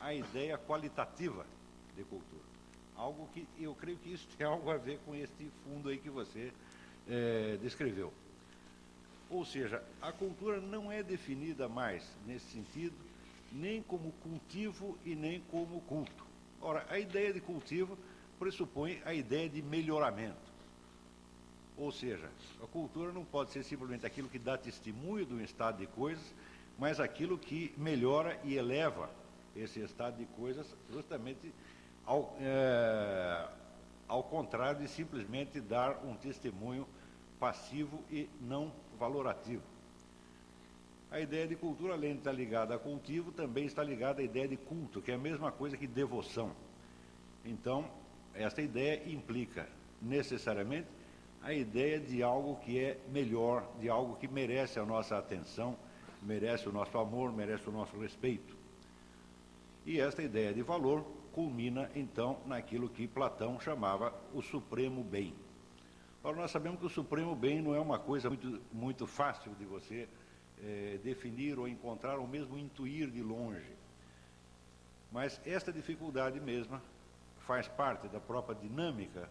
à ideia qualitativa de cultura. Algo que eu creio que isso tem algo a ver com este fundo aí que você descreveu. Ou seja, a cultura não é definida mais, nesse sentido, nem como cultivo e nem como culto. Ora, a ideia de cultivo pressupõe a ideia de melhoramento. Ou seja, a cultura não pode ser simplesmente aquilo que dá testemunho de um estado de coisas, mas aquilo que melhora e eleva esse estado de coisas justamente ao contrário de simplesmente dar um testemunho passivo e não valorativo. A ideia de cultura, além de estar ligada a cultivo, também está ligada à ideia de culto, que é a mesma coisa que devoção. Então, esta ideia implica necessariamente a ideia de algo que é melhor, de algo que merece a nossa atenção, merece o nosso amor, merece o nosso respeito. E esta ideia de valor culmina, então, naquilo que Platão chamava o supremo bem. Agora, nós sabemos que o supremo bem não é uma coisa muito fácil de você definir ou encontrar, ou mesmo intuir de longe. Mas esta dificuldade mesma faz parte da própria dinâmica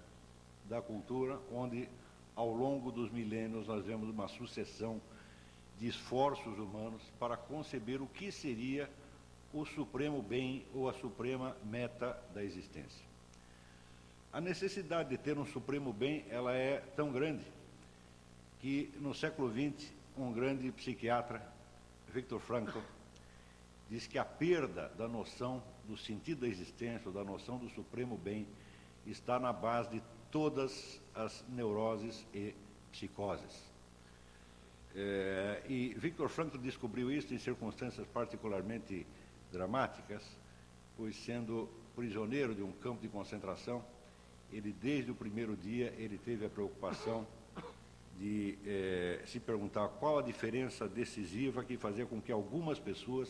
da cultura, onde, ao longo dos milênios, nós vemos uma sucessão de esforços humanos para conceber o que seria o supremo bem ou a suprema meta da existência. A necessidade de ter um supremo bem, ela é tão grande que no século XX, um grande psiquiatra, Viktor Frankl, diz que a perda da noção do sentido da existência, ou da noção do supremo bem, está na base de todas as neuroses e psicoses. E Viktor Frankl descobriu isso em circunstâncias particularmente dramáticas, pois sendo prisioneiro de um campo de concentração, ele desde o primeiro dia ele teve a preocupação de se perguntar qual a diferença decisiva que fazia com que algumas pessoas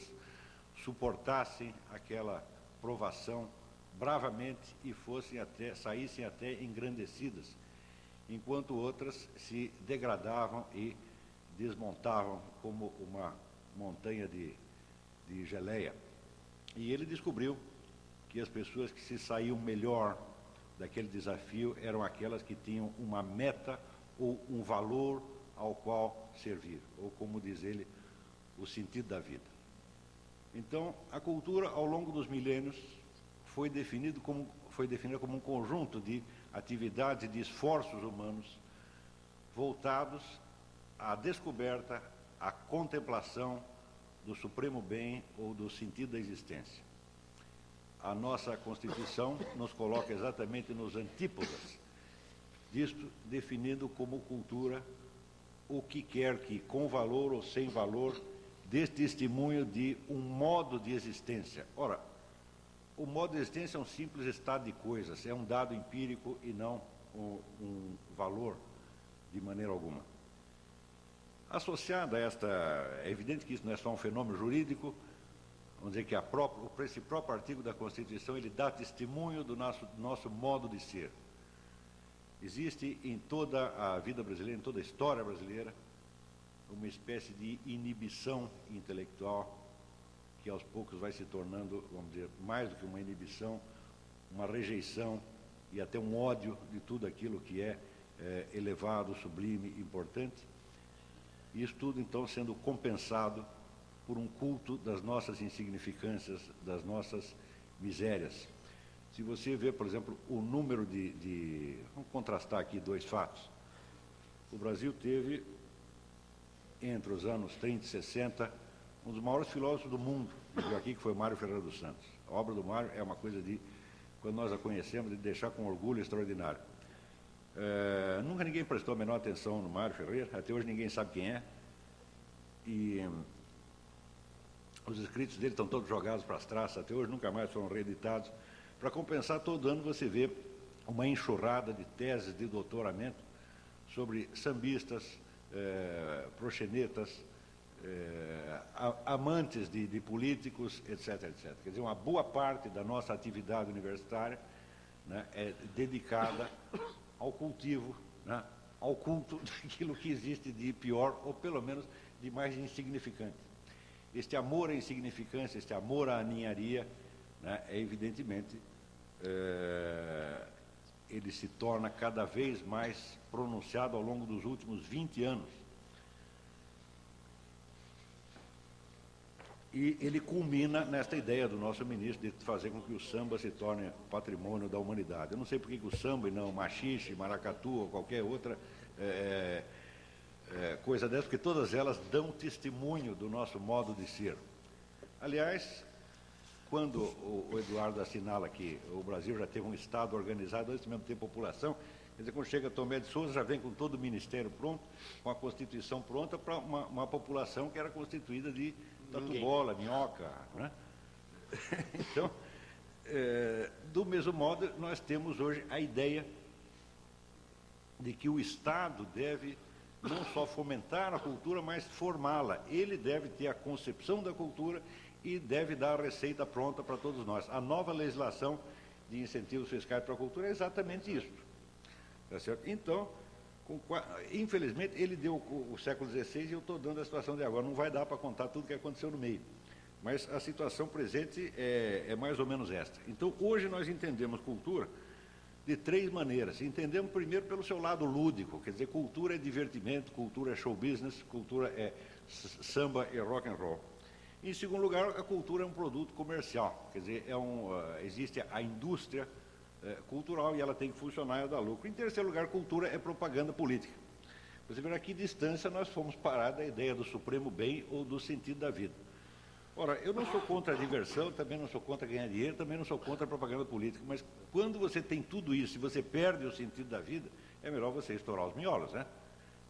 suportassem aquela provação bravamente e saíssem até engrandecidas, enquanto outras se degradavam e desmontavam como uma montanha de geleia. E ele descobriu que as pessoas que se saíam melhor daquele desafio eram aquelas que tinham uma meta ou um valor ao qual servir, ou como diz ele, o sentido da vida. Então, a cultura, ao longo dos milênios, foi definida como um conjunto de atividades e de esforços humanos voltados à descoberta, à contemplação do supremo bem ou do sentido da existência. A nossa Constituição nos coloca exatamente nos antípodas disto, definindo como cultura o que quer que, com valor ou sem valor, dê testemunho de um modo de existência. Ora, o modo de existência é um simples estado de coisas, é um dado empírico e não um valor de maneira alguma. Associado a esta, é evidente que isso não é só um fenômeno jurídico, vamos dizer que esse próprio artigo da Constituição, ele dá testemunho do nosso modo de ser. Existe em toda a vida brasileira, em toda a história brasileira, uma espécie de inibição intelectual que aos poucos vai se tornando, vamos dizer, mais do que uma inibição, uma rejeição e até um ódio de tudo aquilo que é elevado, sublime, importante. Isso tudo, então, sendo compensado por um culto das nossas insignificâncias, das nossas misérias. Se você vê, por exemplo, o número vamos contrastar aqui dois fatos. O Brasil teve, entre os anos 30 e 60, um dos maiores filósofos do mundo, aqui, que foi Mário Ferreira dos Santos. A obra do Mário é uma coisa de, quando nós a conhecemos, de deixar com orgulho extraordinário. Nunca ninguém prestou a menor atenção no Mário Ferreira, até hoje ninguém sabe quem é. E os escritos dele estão todos jogados para as traças, até hoje nunca mais foram reeditados. Para compensar, todo ano você vê uma enxurrada de teses de doutoramento sobre sambistas, proxenetas, amantes de políticos, etc, etc. Quer dizer, uma boa parte da nossa atividade universitária, né, é dedicada ao cultivo, né, ao culto daquilo que existe de pior, ou pelo menos de mais insignificante. Este amor à insignificância, este amor à ninharia, né, evidentemente, ele se torna cada vez mais pronunciado ao longo dos últimos 20 anos. E ele culmina nesta ideia do nosso ministro de fazer com que o samba se torne patrimônio da humanidade. Eu não sei por que o samba e não machixe, maracatu ou qualquer outra coisa dessa, porque todas elas dão testemunho do nosso modo de ser. Aliás, quando o Eduardo assinala que o Brasil já teve um Estado organizado antes mesmo de ter população, quer dizer, quando chega Tomé de Souza, já vem com todo o ministério pronto, com a Constituição pronta para uma população que era constituída de tatu-bola, minhoca, né? Então, do mesmo modo, nós temos hoje a ideia de que o Estado deve não só fomentar a cultura, mas formá-la. Ele deve ter a concepção da cultura e deve dar a receita pronta para todos nós. A nova legislação de incentivos fiscais para a cultura é exatamente isso. Tá certo? Então, infelizmente, ele deu o século XVI e eu estou dando a situação de agora. Não vai dar para contar tudo o que aconteceu no meio. Mas a situação presente é mais ou menos esta. Então, hoje nós entendemos cultura de três maneiras. Entendemos primeiro pelo seu lado lúdico, quer dizer, cultura é divertimento, cultura é show business, cultura é samba e rock and roll. Em segundo lugar, a cultura é um produto comercial, quer dizer, existe a indústria cultural e ela tem que funcionar e dar lucro. Em terceiro lugar, cultura é propaganda política. Você vê a que distância nós fomos parar da ideia do supremo bem ou do sentido da vida. Ora, eu não sou contra a diversão, também não sou contra ganhar dinheiro, também não sou contra a propaganda política, mas quando você tem tudo isso e você perde o sentido da vida, é melhor você estourar os miolos, né?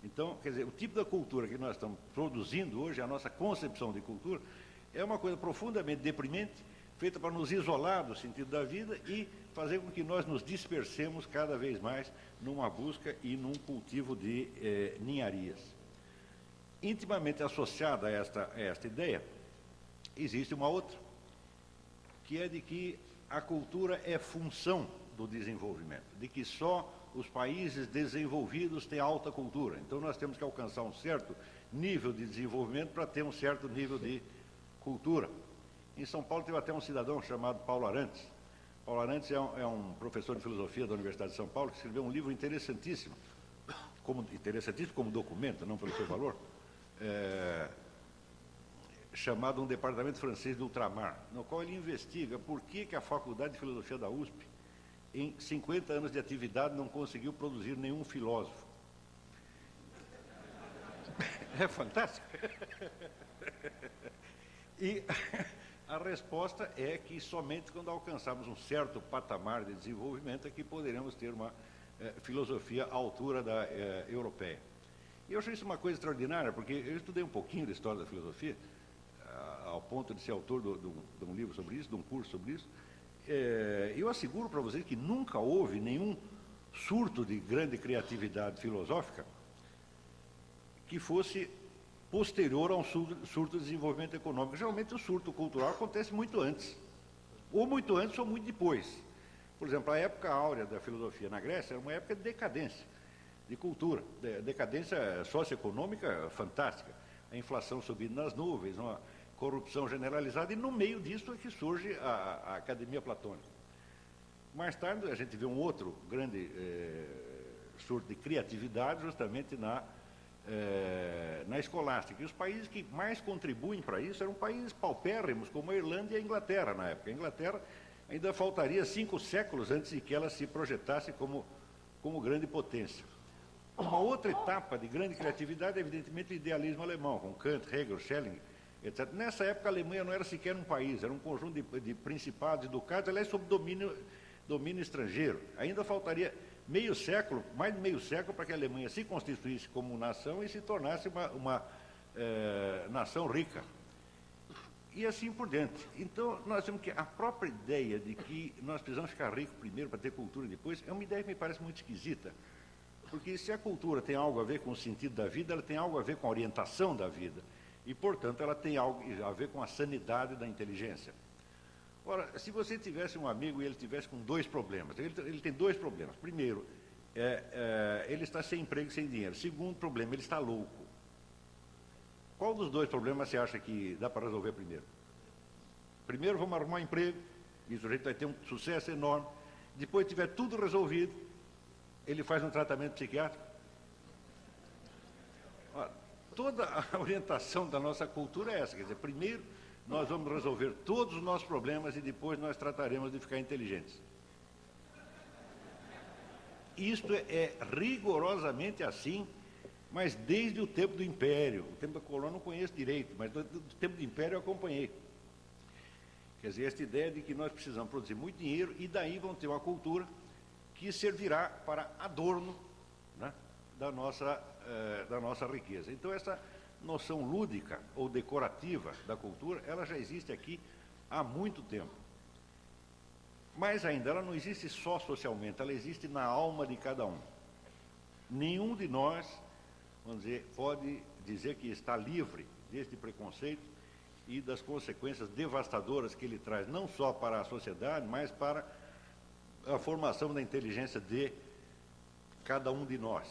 Então, quer dizer, o tipo da cultura que nós estamos produzindo hoje, a nossa concepção de cultura, é uma coisa profundamente deprimente, feita para nos isolar do sentido da vida e fazer com que nós nos dispersemos cada vez mais numa busca e num cultivo de ninharias. Intimamente associada a esta ideia, existe uma outra, que é de que a cultura é função do desenvolvimento, de que só os países desenvolvidos têm alta cultura. Então, nós temos que alcançar um certo nível de desenvolvimento para ter um certo nível de cultura. Em São Paulo, teve até um cidadão chamado Paulo Arantes. Paulo Arantes é um professor de filosofia da Universidade de São Paulo, que escreveu um livro interessantíssimo como documento, não pelo seu valor, chamado Um Departamento Francês do Ultramar, no qual ele investiga por que a Faculdade de Filosofia da USP, em 50 anos de atividade, não conseguiu produzir nenhum filósofo. É fantástico. E a resposta é que somente quando alcançarmos um certo patamar de desenvolvimento é que poderemos ter uma filosofia à altura da europeia. E eu acho isso uma coisa extraordinária, porque eu estudei um pouquinho da história da filosofia, ao ponto de ser autor de um livro sobre isso, de um curso sobre isso. Eu asseguro para vocês que nunca houve nenhum surto de grande criatividade filosófica que fosse posterior a um surto de desenvolvimento econômico. Geralmente o surto cultural acontece muito antes, ou muito depois. Por exemplo, a época áurea da filosofia na Grécia era uma época de decadência, de cultura, decadência socioeconômica fantástica, a inflação subindo nas nuvens, uma corrupção generalizada, e no meio disso é que surge a Academia Platônica. Mais tarde a gente vê um outro grande surto de criatividade justamente na escolástica. E os países que mais contribuem para isso eram países paupérrimos, como a Irlanda e a Inglaterra na época. A Inglaterra ainda faltaria 5 séculos antes de que ela se projetasse como grande potência. Uma outra etapa de grande criatividade é, evidentemente, o idealismo alemão, com Kant, Hegel, Schelling, etc. Nessa época, a Alemanha não era sequer um país, era um conjunto de principados e ducados, aliás, sob domínio estrangeiro. Ainda faltaria meio século, mais de meio século, para que a Alemanha se constituísse como nação e se tornasse uma nação rica. E assim por diante. Então, nós temos que a própria ideia de que nós precisamos ficar ricos primeiro para ter cultura depois, é uma ideia que me parece muito esquisita. Porque se a cultura tem algo a ver com o sentido da vida, ela tem algo a ver com a orientação da vida. E, portanto, ela tem algo a ver com a sanidade da inteligência. Ora, se você tivesse um amigo e ele tivesse com 2 problemas, ele tem 2 problemas. Primeiro, ele está sem emprego e sem dinheiro. Segundo problema, ele está louco. Qual dos 2 problemas você acha que dá para resolver primeiro? Primeiro, vamos arrumar um emprego, e o sujeito vai ter um sucesso enorme. Depois, tiver tudo resolvido, ele faz um tratamento psiquiátrico. Ora, toda a orientação da nossa cultura é essa, quer dizer, primeiro nós vamos resolver todos os nossos problemas e depois nós trataremos de ficar inteligentes. Isto é rigorosamente assim, mas desde o tempo do Império. O tempo da colônia eu não conheço direito, mas do tempo do Império eu acompanhei. Quer dizer, esta ideia de que nós precisamos produzir muito dinheiro e daí vamos ter uma cultura que servirá para adorno, né, da nossa riqueza. Então, essa noção lúdica ou decorativa da cultura, ela já existe aqui há muito tempo. Mas ainda, ela não existe só socialmente, ela existe na alma de cada um. Nenhum de nós, vamos dizer, pode dizer que está livre deste preconceito e das consequências devastadoras que ele traz, não só para a sociedade, mas para a formação da inteligência de cada um de nós.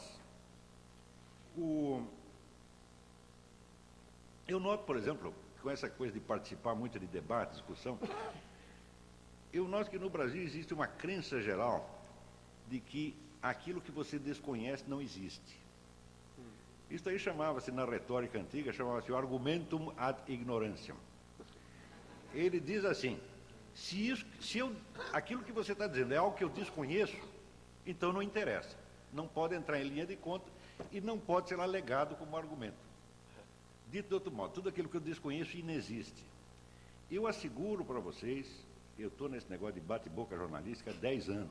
Eu noto, por exemplo, com essa coisa de participar muito de debate, discussão, eu noto que no Brasil existe uma crença geral de que aquilo que você desconhece não existe. Isso aí chamava-se, na retórica antiga, chamava-se o argumentum ad ignorantiam. Ele diz assim, aquilo que você está dizendo é algo que eu desconheço, então não interessa. Não pode entrar em linha de conta e não pode ser alegado como argumento. Dito de outro modo, tudo aquilo que eu desconheço inexiste. Eu asseguro para vocês, eu estou nesse negócio de bate-boca jornalística há 10 anos,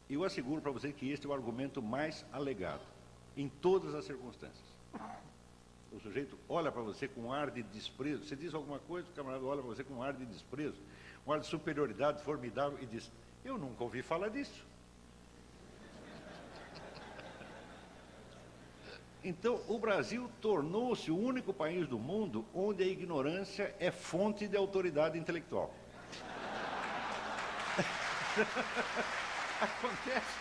eu asseguro para vocês que este é o argumento mais alegado, em todas as circunstâncias. O sujeito olha para você com um ar de desprezo, você diz alguma coisa, o camarada olha para você com um ar de desprezo, um ar de superioridade formidável e diz, eu nunca ouvi falar disso. Então, o Brasil tornou-se o único país do mundo onde a ignorância é fonte de autoridade intelectual. Acontece.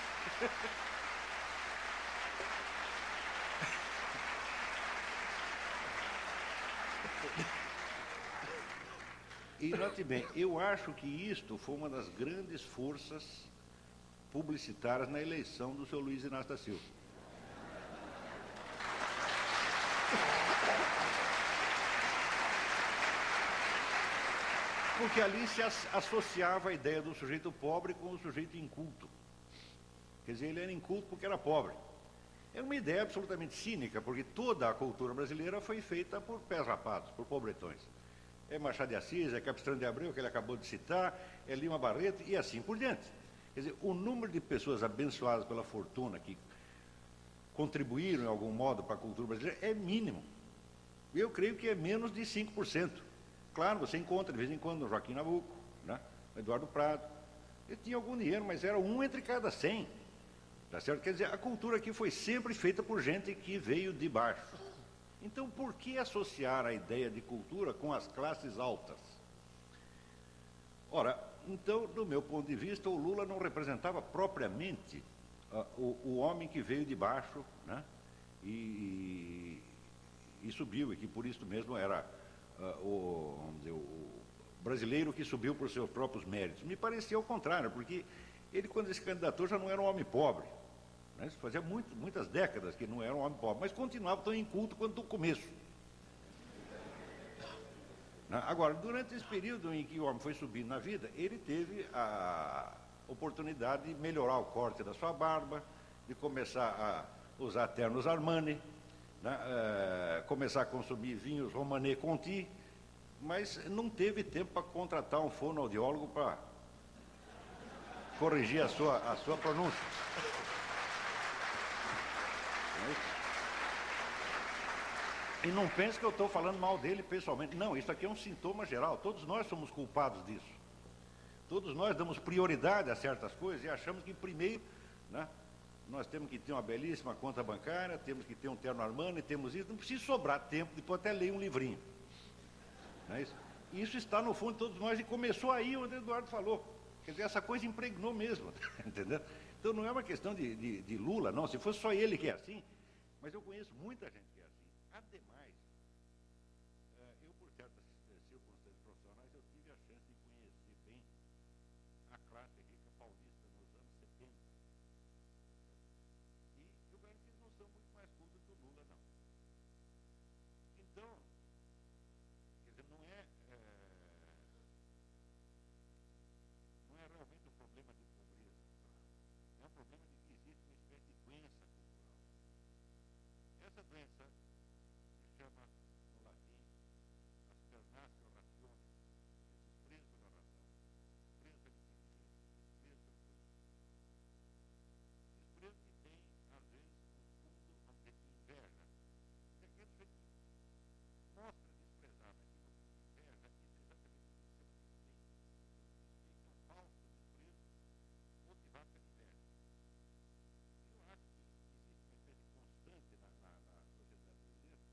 E note bem, eu acho que isto foi uma das grandes forças publicitárias na eleição do seu Luiz Inácio da Silva. Porque ali se associava a ideia do sujeito pobre com o sujeito inculto. Quer dizer, ele era inculto porque era pobre. É uma ideia absolutamente cínica, porque toda a cultura brasileira foi feita por pés rapados, por pobretões. É Machado de Assis, é Capistrano de Abreu, que ele acabou de citar, é Lima Barreto e assim por diante. Quer dizer, o número de pessoas abençoadas pela fortuna que contribuíram em algum modo para a cultura brasileira é mínimo. Eu creio que é menos de 5%. Claro, você encontra de vez em quando o Joaquim Nabuco, né? O Eduardo Prado. Ele tinha algum dinheiro, mas era um entre cada 100. Tá certo? Quer dizer, a cultura aqui foi sempre feita por gente que veio de baixo. Então, por que associar a ideia de cultura com as classes altas? Ora, então, do meu ponto de vista, o Lula não representava propriamente o homem que veio de baixo, né? E subiu, e que por isso mesmo era vamos dizer, o brasileiro que subiu por seus próprios méritos. Me parecia ao contrário, porque ele, quando se candidatou, já não era um homem pobre. Né? Isso fazia muitas décadas que não era um homem pobre, mas continuava tão inculto quanto no começo. Agora, durante esse período em que o homem foi subindo na vida, ele teve a oportunidade de melhorar o corte da sua barba, de começar a usar ternos Armani, né? Começar a consumir vinhos Romanée Conti, mas não teve tempo para contratar um fonoaudiólogo para corrigir a sua pronúncia. E não pense que eu estou falando mal dele pessoalmente. Não, isso aqui é um sintoma geral. Todos nós somos culpados disso. Todos nós damos prioridade a certas coisas e achamos que primeiro, né, nós temos que ter uma belíssima conta bancária, temos que ter um terno Armani, temos isso. Não precisa sobrar tempo, depois até ler um livrinho. Não é isso? Isso está no fundo de todos nós e começou aí onde o Eduardo falou. Quer dizer, essa coisa impregnou mesmo. Entendeu? Então não é uma questão de Lula, não. Se fosse só ele que é assim, mas eu conheço muita gente que é assim. Ademais, eu, por certas circunstâncias profissionais, eu tive a chance de conhecer bem a classe rica paulista nos anos 70. E eu vejo que eles não são muito mais cultos que o Lula, não. Então, quer dizer, não é realmente um problema de pobreza. É um problema de que existe uma espécie de doença cultural. Essa doença se chama, no latim, aspernatio rationis, desprezo pela razão, desprezo pela inteligência, desprezo pelo conhecimento. Desprezo que tem, às vezes, um fundo, vamos dizer, de inveja. E aquele sujeito que mostra desprezar aquilo que inveja, isso é exatamente o que chama de fake. O fake é um falso desprezo motivado pela inveja. Eu acho que existe uma espécie de constante na sociedade brasileira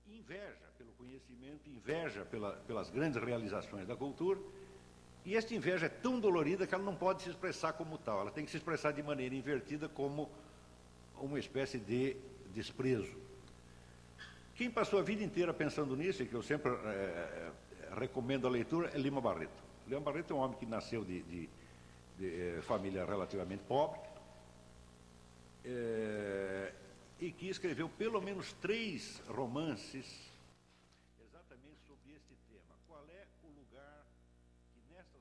de inveja pelo conhecimento, inveja pelas grandes realizações da cultura, e esta inveja é tão dolorida que ela não pode se expressar como tal, ela tem que se expressar de maneira invertida como uma espécie de desprezo. Quem passou a vida inteira pensando nisso, e que eu sempre recomendo a leitura, é Lima Barreto. Lima Barreto é um homem que nasceu de família relativamente pobre, e que escreveu pelo menos 3 romances exatamente sobre este tema.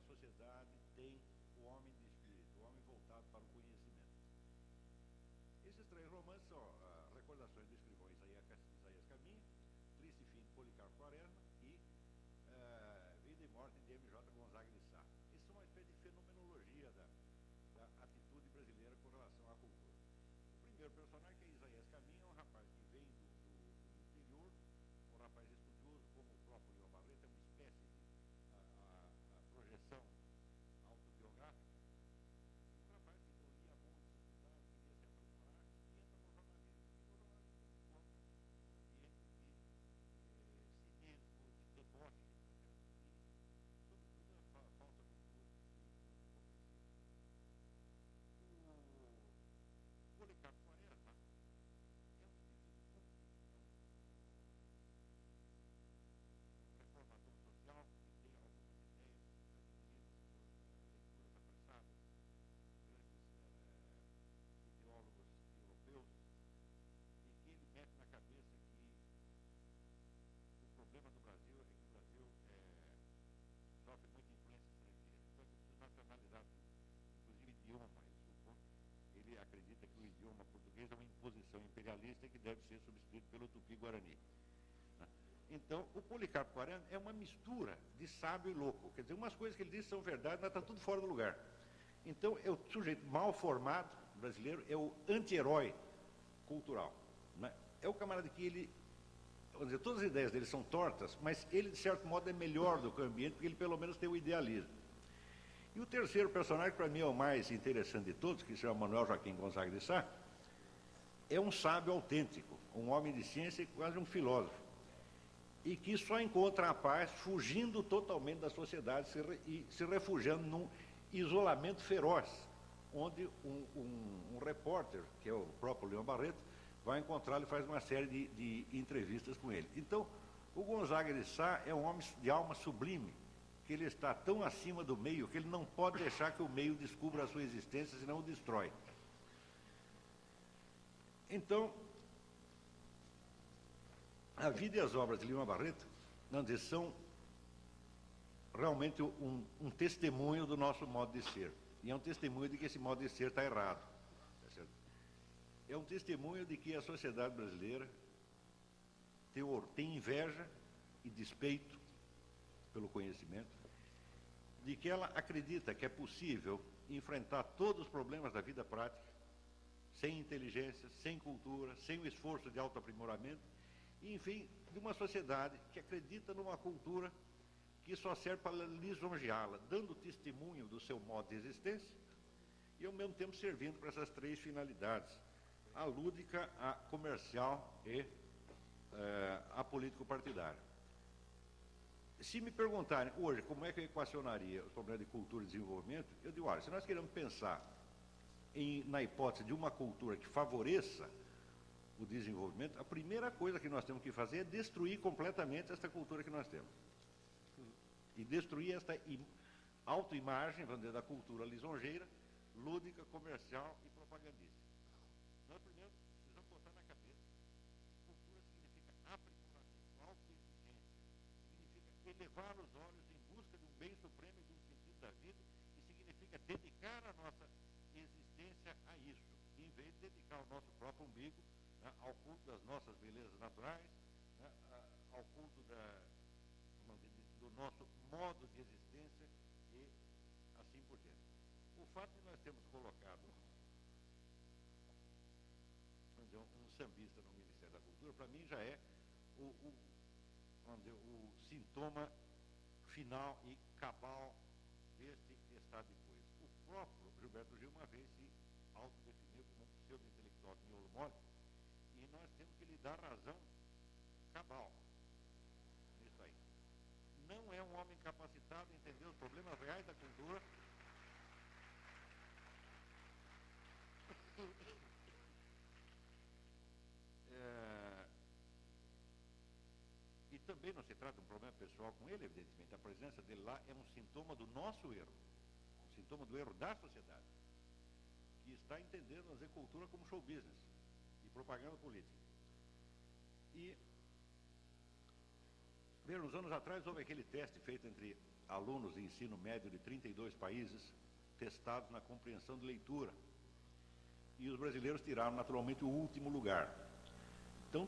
sociedade tem o homem de espírito, o homem voltado para o conhecimento. Esses 3 romances são Recordações do Escrivão Isaías Caminha, Triste Fim de Policarpo Quaresma e Vida e Morte de M.J. Gonzaga de Sá. Isso é uma espécie de fenomenologia da atitude brasileira com relação à cultura. O primeiro personagem, que é Isaías Caminha, é um rapaz que vem do interior, um rapaz estudioso, como o próprio Leão Barreto, é uma espécie de projeção autobiográfica. Um rapaz que não lia muito, estudava, queria se aprimorar, e entra no jornalismo. E no jornalismo encontra um ambiente de cinismo, de deboche, e, sobretudo, a falsa cultura e hipocrisia. O Policarpo Quaresma é um indivíduo público, um reformador social que tem algumas ideias adquiridas por leituras apressadas de grandes ideólogos europeus, e que ele mete na cabeça que o problema do Brasil é que o Brasil sofre muita influência estrangeira. Então, ele precisa nacionalizar tudo, inclusive idioma. Ele acredita que o idioma português é uma imposição imperialista que deve ser substituído pelo tupi-guarani. Então, o Policarpo Quaresma é uma mistura de sábio e louco. Quer dizer, umas coisas que ele diz são verdade, mas está tudo fora do lugar. Então, é o sujeito mal formado brasileiro, é o anti-herói cultural. Né? É o camarada que ele, vamos dizer, todas as ideias dele são tortas, mas ele, de certo modo, é melhor do que o ambiente, porque ele pelo menos tem o idealismo. E o terceiro personagem, que para mim é o mais interessante de todos, que se chama Manuel Joaquim Gonzaga de Sá, é um sábio autêntico, um homem de ciência e quase um filósofo, e que só encontra a paz fugindo totalmente da sociedade e se refugiando num isolamento feroz, onde um repórter, que é o próprio Leão Barreto, vai encontrá-lo e faz uma série de entrevistas com ele. Então, o Gonzaga de Sá é um homem de alma sublime, que ele está tão acima do meio que ele não pode deixar que o meio descubra a sua existência, senão o destrói. Então, a vida e as obras de Lima Barreto, não dizer, são realmente um testemunho do nosso modo de ser. E é um testemunho de que esse modo de ser está errado. Tá certo? É um testemunho de que a sociedade brasileira tem inveja e despeito pelo conhecimento, de que ela acredita que é possível enfrentar todos os problemas da vida prática sem inteligência, sem cultura, sem o esforço de autoaprimoramento, e, enfim, de uma sociedade que acredita numa cultura que só serve para lisonjeá-la, dando testemunho do seu modo de existência e, ao mesmo tempo, servindo para essas 3 finalidades: a lúdica, a comercial e a político-partidária. Se me perguntarem hoje como é que eu equacionaria os problemas de cultura e desenvolvimento, eu digo, olha, se nós queremos pensar na hipótese de uma cultura que favoreça o desenvolvimento, a primeira coisa que nós temos que fazer é destruir completamente esta cultura que nós temos. E destruir esta autoimagem, vamos dizer, da cultura lisonjeira, lúdica, comercial e propagandística. Nós primeiro precisamos botar na cabeça que cultura significa aprimoramento, autoexigência, significa elevar os olhos em busca de um bem supremo e de um sentido da vida, e significa dedicar a nossa existência a isso, em vez de dedicar o nosso próprio umbigo, né, ao culto das nossas belezas naturais, né, ao culto do nosso modo de existência e assim por diante. O fato de nós termos colocado um sambista no Ministério da Cultura, para mim já é o sintoma final e cabal deste estado de coisas. O próprio Gilberto Gil uma vez se autodefiniu como um pseudo-intelectual de miolo mole, e nós temos que lhe dar razão cabal nisso aí. Não é um homem capacitado a entender os problemas reais da cultura. E também não se trata de um problema pessoal com ele, evidentemente. A presença dele lá é um sintoma do nosso erro, um sintoma do erro da sociedade, que está entendendo fazer cultura como show business e propaganda política. E, uns anos atrás, houve aquele teste feito entre alunos de ensino médio de 32 países testados na compreensão de leitura. E os brasileiros tiraram, naturalmente, o último lugar. Então,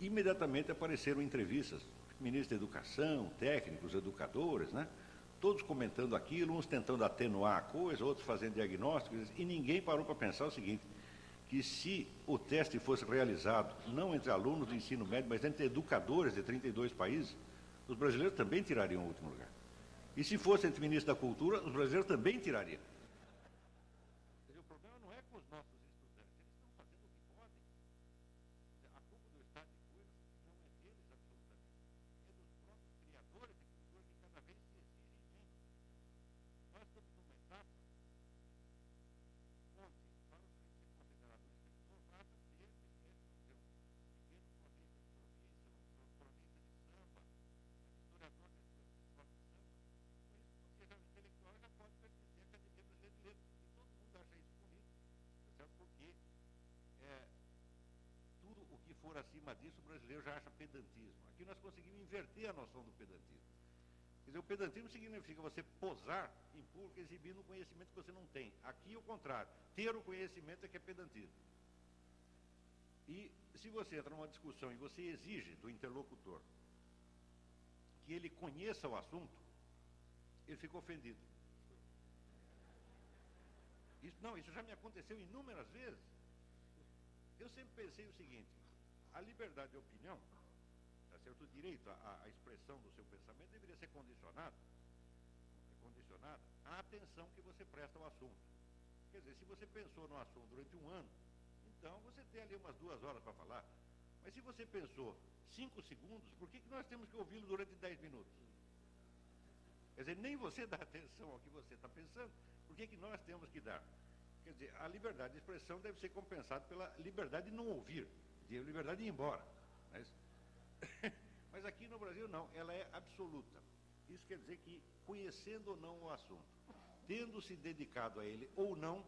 imediatamente apareceram entrevistas, ministro da Educação, técnicos, educadores, né? Todos comentando aquilo, uns tentando atenuar a coisa, outros fazendo diagnósticos, e ninguém parou para pensar o seguinte, que se o teste fosse realizado não entre alunos de ensino médio, mas entre educadores de 32 países, os brasileiros também tirariam o último lugar. E se fosse entre ministros da Cultura, os brasileiros também tirariam. O problema não é com os nossos estudantes, eles estão fazendo o que podem. A culpa do estado de coisas não é deles absolutamente, é dos próprios criadores de cultura que cada vez se exigem menos. Nós estamos numa etapa onde, para o sujeito ser considerado um escritor, basta ter um pequeno cronista de província, um cronista de samba, um historiador de escola de samba. Com isso, você já é intelectual, já pode pertencer à Academia Brasileira de Letras. E todo mundo acha isso bonito, certo? Porque tudo o que for acima disso, o brasileiro já acha pedantismo. Aqui nós conseguimos inverter a noção do pedantismo. Quer dizer, o pedantismo significa você posar em público exibindo um conhecimento que você não tem. Aqui é o contrário. Ter o conhecimento é que é pedantismo. E se você entra numa discussão e você exige do interlocutor que ele conheça o assunto, ele fica ofendido. Isso já me aconteceu inúmeras vezes. Eu sempre pensei o seguinte, a liberdade de opinião, tá certo? O direito à expressão do seu pensamento deveria ser condicionada à atenção que você presta ao assunto. Quer dizer, se você pensou no assunto durante um ano, então você tem ali umas 2 horas para falar. Mas se você pensou 5 segundos, por que nós temos que ouvi-lo durante 10 minutos? Quer dizer, nem você dá atenção ao que você está pensando, por que nós temos que dar? Quer dizer, a liberdade de expressão deve ser compensada pela liberdade de não ouvir, de liberdade de ir embora. Mas aqui no Brasil não, ela é absoluta. Isso quer dizer que, conhecendo ou não o assunto, tendo se dedicado a ele ou não,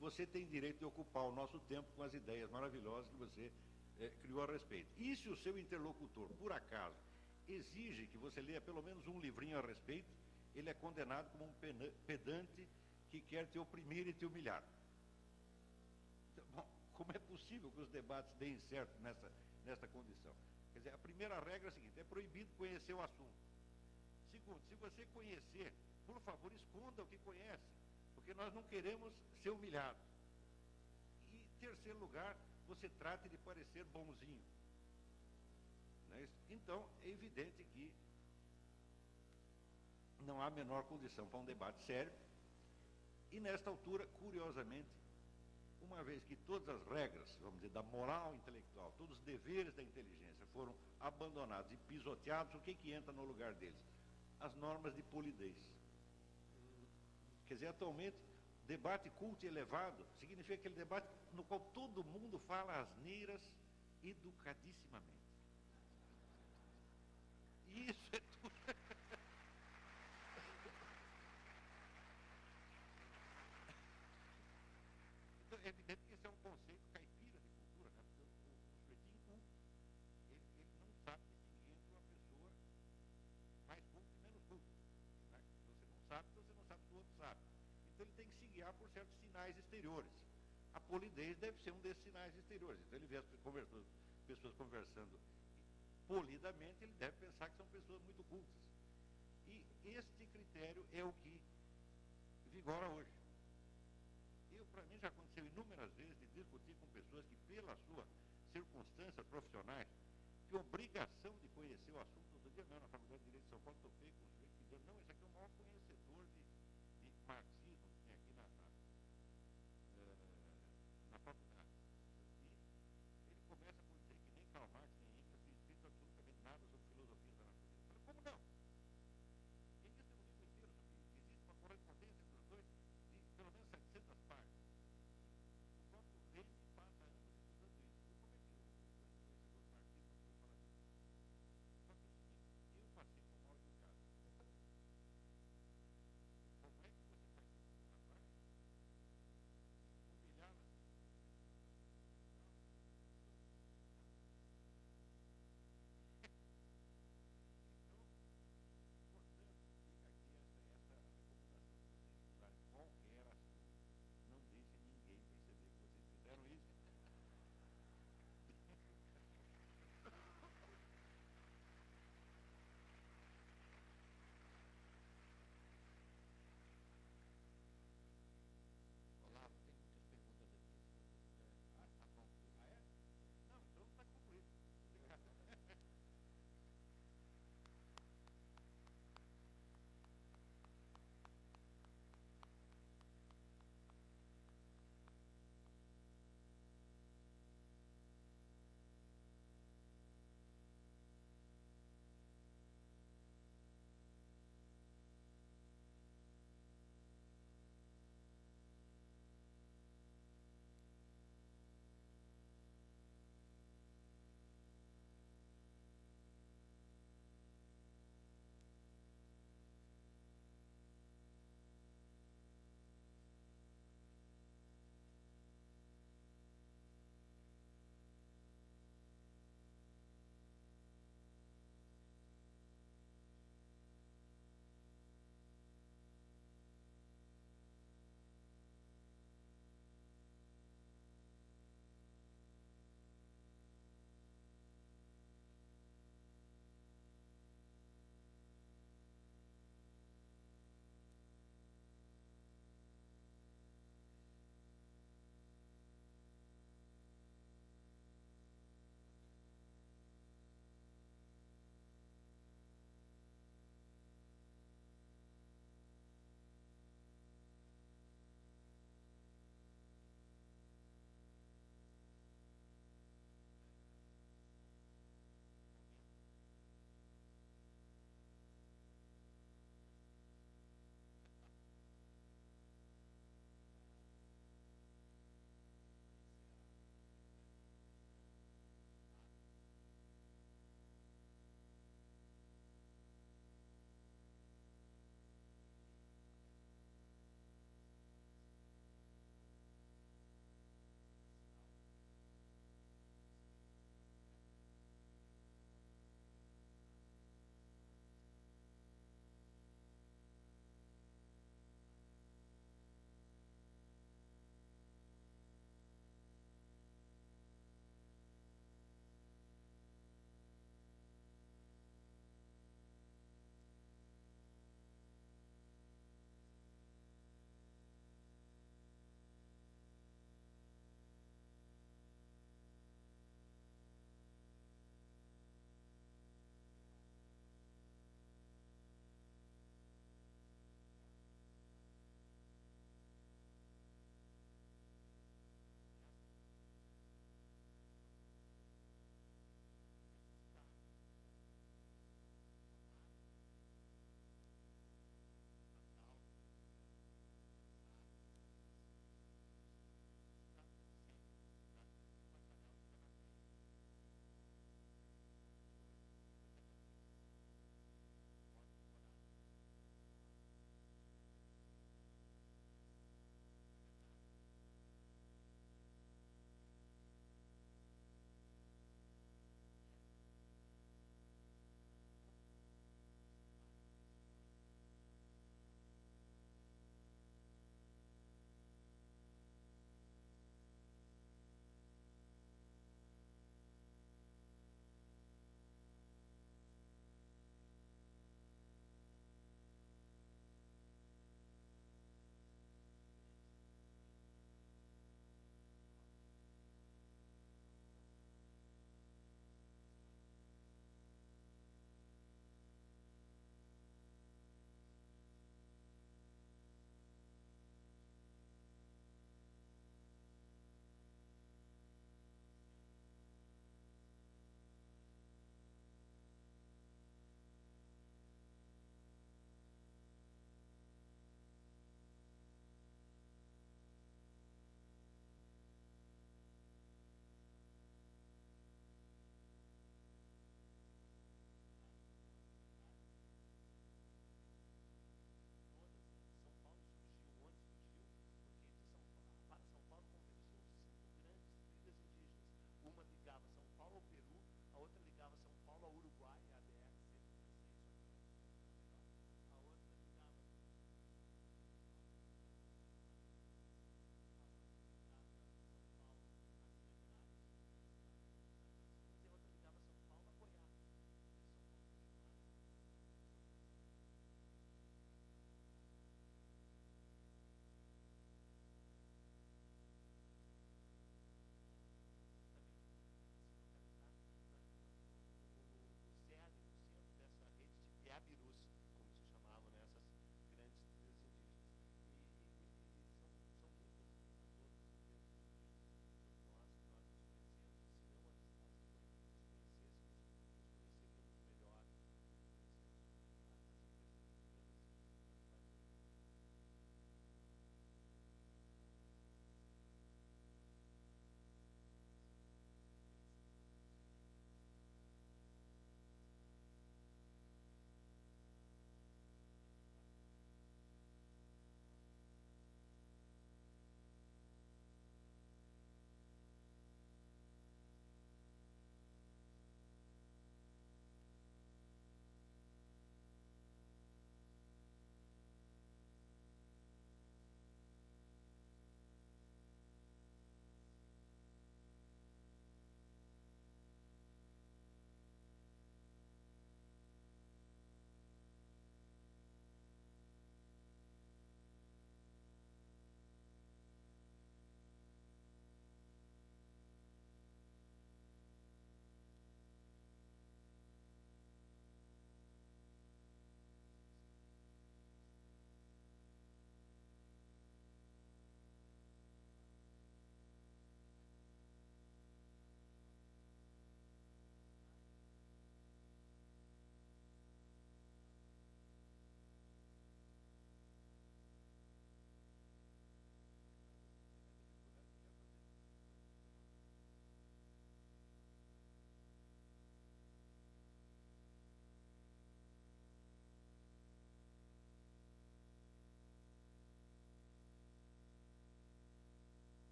você tem direito de ocupar o nosso tempo com as ideias maravilhosas que você criou a respeito. E se o seu interlocutor, por acaso, exige que você leia pelo menos um livrinho a respeito, ele é condenado como um pedante que quer te oprimir e te humilhar. Então, bom, como é possível que os debates deem certo nesta condição? Quer dizer, a primeira regra é a seguinte, é proibido conhecer o assunto. Segundo, se você conhecer, por favor, esconda o que conhece, porque nós não queremos ser humilhados. E, em terceiro lugar, você trate de parecer bonzinho. Não é isso? Então, é evidente que não há a menor condição para um debate sério. E, nesta altura, curiosamente, uma vez que todas as regras, vamos dizer, da moral intelectual, todos os deveres da inteligência foram abandonados e pisoteados, o que entra no lugar deles? As normas de polidez. Quer dizer, atualmente, debate culto e elevado significa aquele debate no qual todo mundo fala asneiras educadissimamente. Isso é tudo. Então, é evidente que esse é um conceito caipira de cultura, né? Porque o sujeitinho culto, ele não sabe distinguir entre uma pessoa mais culta e menos culta. Né? Você não sabe, então você não sabe que o outro sabe. Então ele tem que se guiar por certos sinais exteriores. A polidez deve ser um desses sinais exteriores. Então ele vê as pessoas conversando polidamente, ele deve pensar que são pessoas muito cultas. E este critério é o que vigora hoje. Para mim já aconteceu inúmeras vezes de discutir com pessoas que, pelas suas circunstâncias profissionais, de obrigação de conhecer o assunto. Outro dia mesmo, na Faculdade de Direito de São Paulo, topei com um sujeito que dizia, não, esse aqui é o maior conhecedor de marxismo que tem aqui na faculdade. E ele começa por dizer que nem Karl Marx, nem Engels tem escrito absolutamente nada sobre filosofia da natureza. Eu falei, como não? Engels tem um livro inteiro sobre isso. Existe uma correspondência entre os dois de pelo menos 700 páginas. O próprio Lenin passa anos estudando isso. E como é que o conhecedor marxista não foi falar disso? Só que é o seguinte, eu passei por mal educado.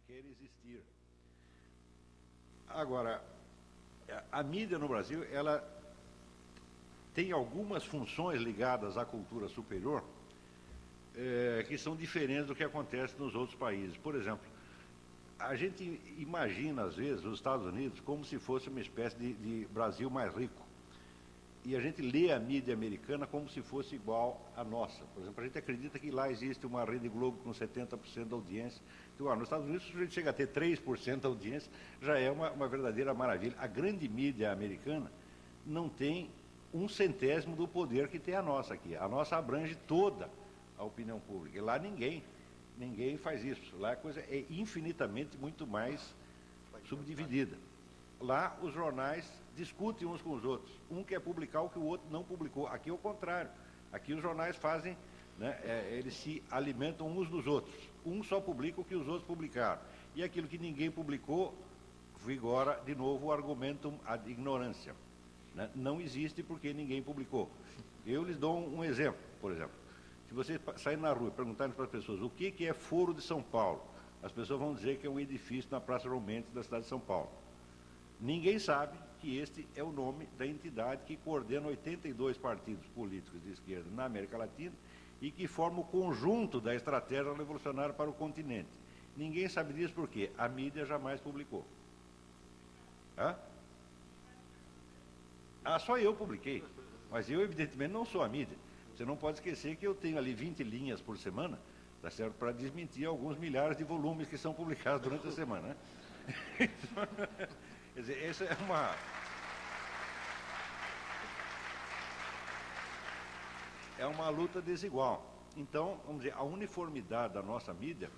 quer existir. Agora, a mídia no Brasil, ela tem algumas funções ligadas à cultura superior que são diferentes do que acontece nos outros países. Por exemplo, a gente imagina, às vezes, os Estados Unidos como se fosse uma espécie de Brasil mais rico. E a gente lê a mídia americana como se fosse igual à nossa. Por exemplo, a gente acredita que lá existe uma Rede Globo com 70% da audiência. Então, nos Estados Unidos, se a gente chega a ter 3% da audiência, já é uma verdadeira maravilha. A grande mídia americana não tem 1/100º do poder que tem a nossa aqui. A nossa abrange toda a opinião pública. E lá ninguém faz isso. Lá a coisa é infinitamente muito mais subdividida. Lá os jornais discutem uns com os outros. Um quer publicar o que o outro não publicou. Aqui é o contrário. Aqui os jornais fazem, né, eles se alimentam uns dos outros. Um só publica o que os outros publicaram. E aquilo que ninguém publicou, vigora de novo o argumentum ad ignorância. Né? Não existe porque ninguém publicou. Eu lhes dou um exemplo, por exemplo. Se você sair na rua e perguntar para as pessoas o que é Foro de São Paulo, as pessoas vão dizer que é um edifício na Praça João Mendes da cidade de São Paulo. Ninguém sabe que este é o nome da entidade que coordena 82 partidos políticos de esquerda na América Latina e que forma o conjunto da estratégia revolucionária para o continente. Ninguém sabe disso porque a mídia jamais publicou. Hã? Só eu publiquei, mas eu evidentemente não sou a mídia. Você não pode esquecer que eu tenho ali 20 linhas por semana, tá certo, para desmentir alguns milhares de volumes que são publicados durante a semana. Né? Quer dizer, essa é uma luta desigual. Então, vamos dizer, a uniformidade da nossa mídia,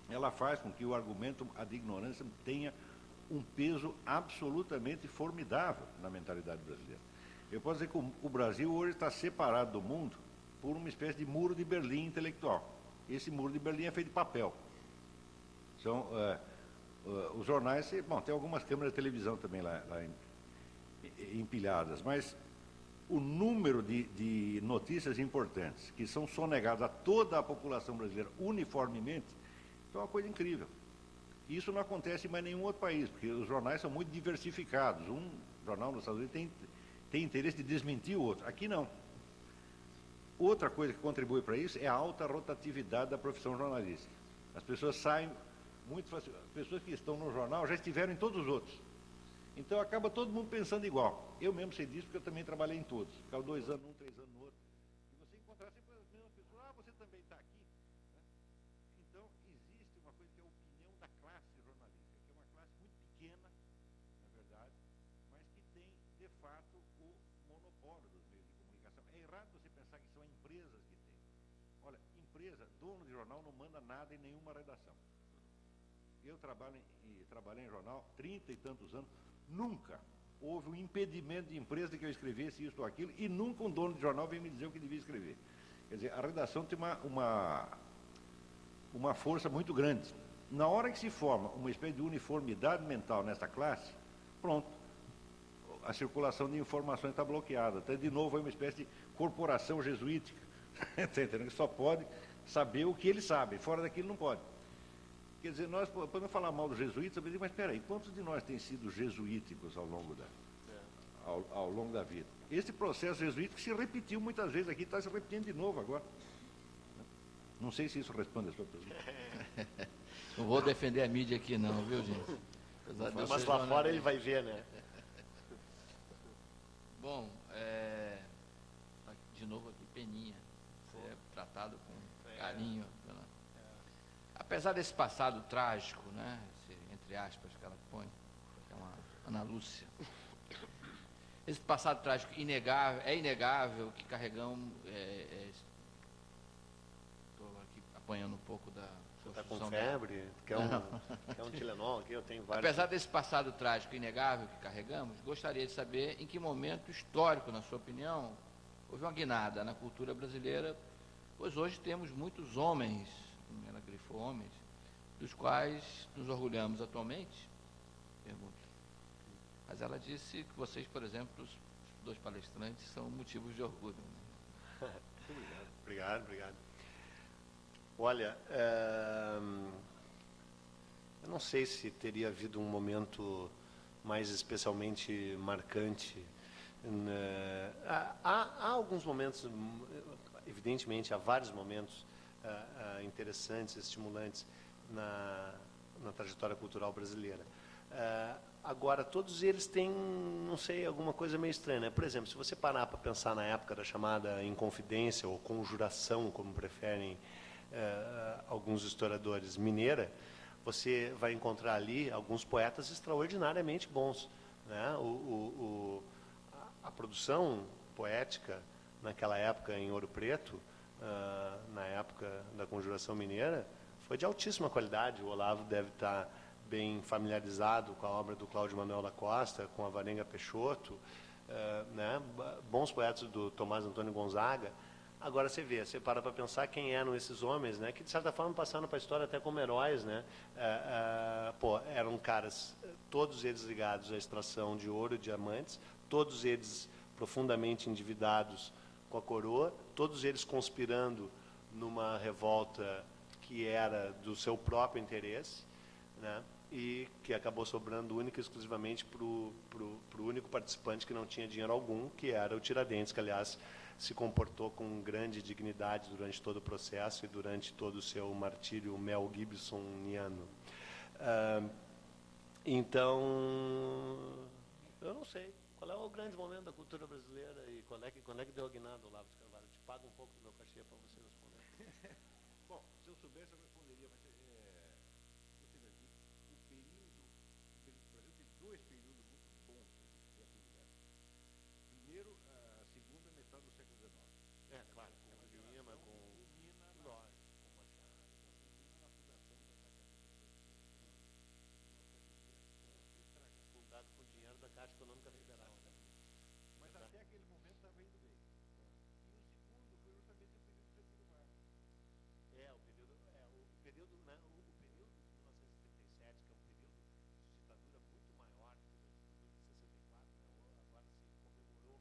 ela faz com que o argumento ad ignorância tenha um peso absolutamente formidável na mentalidade brasileira. Eu posso dizer que o Brasil hoje está separado do mundo por uma espécie de muro de Berlim intelectual. Esse muro de Berlim é feito de papel. São os jornais, bom, tem algumas câmeras de televisão também lá empilhadas, mas o número de notícias importantes que são sonegadas a toda a população brasileira uniformemente é uma coisa incrível. Isso não acontece em mais nenhum outro país, porque os jornais são muito diversificados. Um jornal nos Estados Unidos tem interesse de desmentir o outro. Aqui não. Outra coisa que contribui para isso é a alta rotatividade da profissão jornalística. As pessoas saem muito fácil. As pessoas que estão no jornal já estiveram em todos os outros. Então acaba todo mundo pensando igual. Eu mesmo sei disso porque eu também trabalhei em todos. Ficava 2 anos num, 3 anos no outro. E você encontrar sempre as mesmas pessoas. Você também está aqui. Né? Então existe uma coisa que é a opinião da classe jornalística, que é uma classe muito pequena, na verdade, mas que tem, de fato, o monopólio dos meios de comunicação. É errado você pensar que são empresas que têm. Olha, empresa, dono de jornal não manda nada em nenhuma redação. Eu trabalhei em jornal 30 e tantos anos, nunca houve um impedimento de empresa que eu escrevesse isso ou aquilo, e nunca um dono de jornal veio me dizer o que devia escrever. Quer dizer, a redação tem uma força muito grande. Na hora que se forma uma espécie de uniformidade mental nessa classe, pronto, a circulação de informações está bloqueada. Então, de novo, é uma espécie de corporação jesuítica, está entendendo? Que só pode saber o que ele sabe, fora daquilo não pode. Quer dizer, nós podemos falar mal dos jesuítas, mas espera aí, quantos de nós têm sido jesuíticos ao longo da vida? Esse processo jesuítico se repetiu muitas vezes aqui, está se repetindo de novo agora. Não sei se isso responde a sua pergunta. Não vou defender a mídia aqui não, viu, gente? Mas lá fora ele vai ver, né? Bom, de novo aqui, Peninha. Você é tratado com carinho. Apesar desse passado trágico, né, entre aspas que ela põe, que é uma Ana Lúcia, esse passado trágico é inegável que carregamos, estou aqui apanhando um pouco da sua Está com função febre? Quer um Tilenol aqui? Eu tenho vários. Apesar desse passado trágico e inegável que carregamos, gostaria de saber em que momento histórico, na sua opinião, houve uma guinada na cultura brasileira, pois hoje temos muitos homens, ela grifou homens, dos quais nos orgulhamos atualmente? Pergunta. Mas ela disse que vocês, por exemplo, os 2 palestrantes, são motivos de orgulho. Né? Obrigado. Olha, Eu não sei se teria havido um momento mais especialmente marcante. Há alguns momentos, evidentemente, há vários momentos interessantes, estimulantes na trajetória cultural brasileira. Agora, todos eles têm, não sei, alguma coisa meio estranha, né? Por exemplo, se você parar para pensar na época da chamada Inconfidência, ou Conjuração, como preferem alguns historiadores, mineira, você vai encontrar ali alguns poetas extraordinariamente bons, né? A produção poética naquela época em Ouro Preto, na época da Conjuração Mineira, foi de altíssima qualidade. O Olavo deve estar bem familiarizado com a obra do Cláudio Manuel da Costa, com a Varenga Peixoto, né? Bons poetas do Tomás Antônio Gonzaga. Agora você vê, você para pensar quem eram esses homens, né? Que de certa forma passaram para a história até como heróis, né? Eram caras, todos eles ligados à extração de ouro e diamantes, todos eles profundamente endividados com a coroa, todos eles conspirando numa revolta que era do seu próprio interesse, né? E que acabou sobrando única e exclusivamente para o único participante que não tinha dinheiro algum, que era o Tiradentes, que, aliás, se comportou com grande dignidade durante todo o processo e durante todo o seu martírio Mel Gibsoniano. Então, eu não sei. Qual é o grande momento da cultura brasileira e quando é que deu a guinada, Olavo de Carvalho? Eu te pago um pouco do meu cachê para você responder. Bom, se eu soubesse, eu responderia, mas você vai ver, o Brasil teve dois períodos muito bons de criatividade. Primeiro, a segunda metade do século XIX. Claro, com o Lima, com Lógico, com Machado. Na fundação da Fundado com dinheiro da Caixa Econômica Federal. Mas até aquele momento estava indo bem. E o segundo foi justamente o período de Getúlio Vargas. O período de 1937, que é um período de ditadura muito maior que o período de 64, né? Agora se comemorou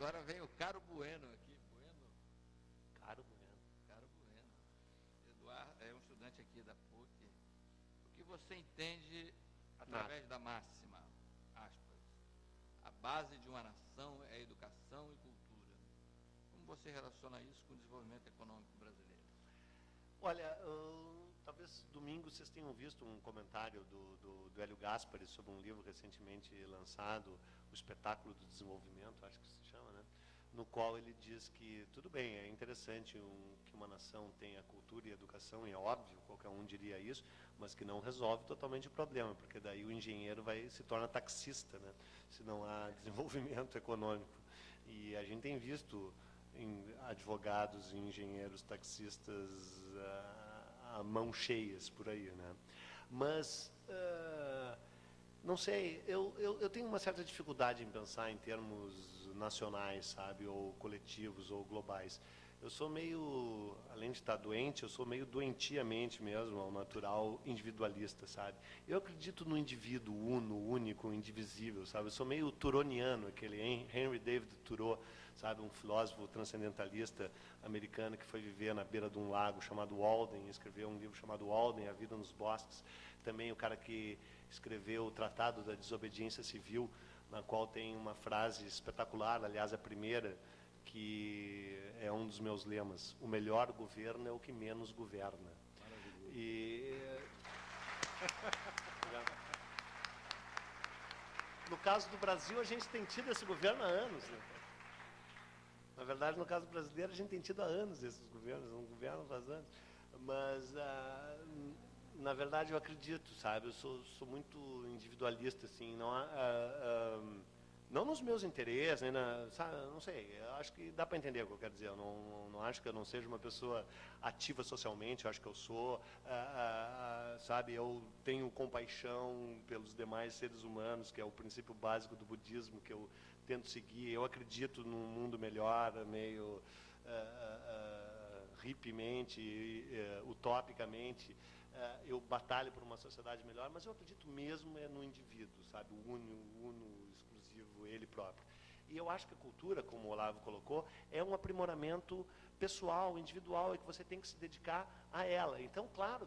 Agora vem o Caro Bueno aqui. Bueno? Caro Bueno. Caro Bueno. Eduardo é um estudante aqui da PUC. O que você entende através da máxima, aspas, a base de uma nação é educação e cultura? Como você relaciona isso com o desenvolvimento econômico brasileiro? Olha, talvez domingo vocês tenham visto um comentário do Hélio Gaspari sobre um livro recentemente lançado, O Espetáculo do Desenvolvimento, acho que se chama, né? No qual ele diz que, tudo bem, é interessante que uma nação tenha cultura e educação, e é óbvio, qualquer um diria isso, mas que não resolve totalmente o problema, porque daí o engenheiro se torna taxista, né? Se não há desenvolvimento econômico. E a gente tem visto advogados e engenheiros taxistas a mão cheias por aí, né? Mas não sei, eu tenho uma certa dificuldade em pensar em termos nacionais, sabe, ou coletivos ou globais. Eu sou meio, além de estar doente, eu sou meio doentiamente mesmo, ao natural individualista, sabe? Eu acredito no indivíduo uno, único, indivisível, sabe? Eu sou meio turoniano, aquele Henry David Thoreau, sabe? Um filósofo transcendentalista americano que foi viver na beira de um lago chamado Walden, escreveu um livro chamado Walden, A Vida nos Bosques. Também o cara que escreveu o Tratado da Desobediência Civil, na qual tem uma frase espetacular, aliás, a primeira, que é um dos meus lemas: o melhor governo é o que menos governa. Maravilhoso. No caso do Brasil, a gente tem tido esse governo há anos, né? Na verdade, no caso brasileiro, a gente tem tido há anos esses governos, um governo faz anos. Mas, na verdade, eu acredito, sabe? Eu sou muito individualista, assim, não nos meus interesses, nem sabe, não sei, eu acho que dá para entender o que eu quero dizer. Eu não acho que eu não seja uma pessoa ativa socialmente, eu acho que eu sou, sabe, eu tenho compaixão pelos demais seres humanos, que é o princípio básico do budismo que eu tento seguir. Eu acredito num mundo melhor, meio hippiemente, utopicamente. Eu batalho por uma sociedade melhor, mas eu acredito mesmo no indivíduo, sabe, o uno, exclusivo, ele próprio. E eu acho que a cultura, como o Olavo colocou, é um aprimoramento pessoal, individual, e que você tem que se dedicar a ela. Então, claro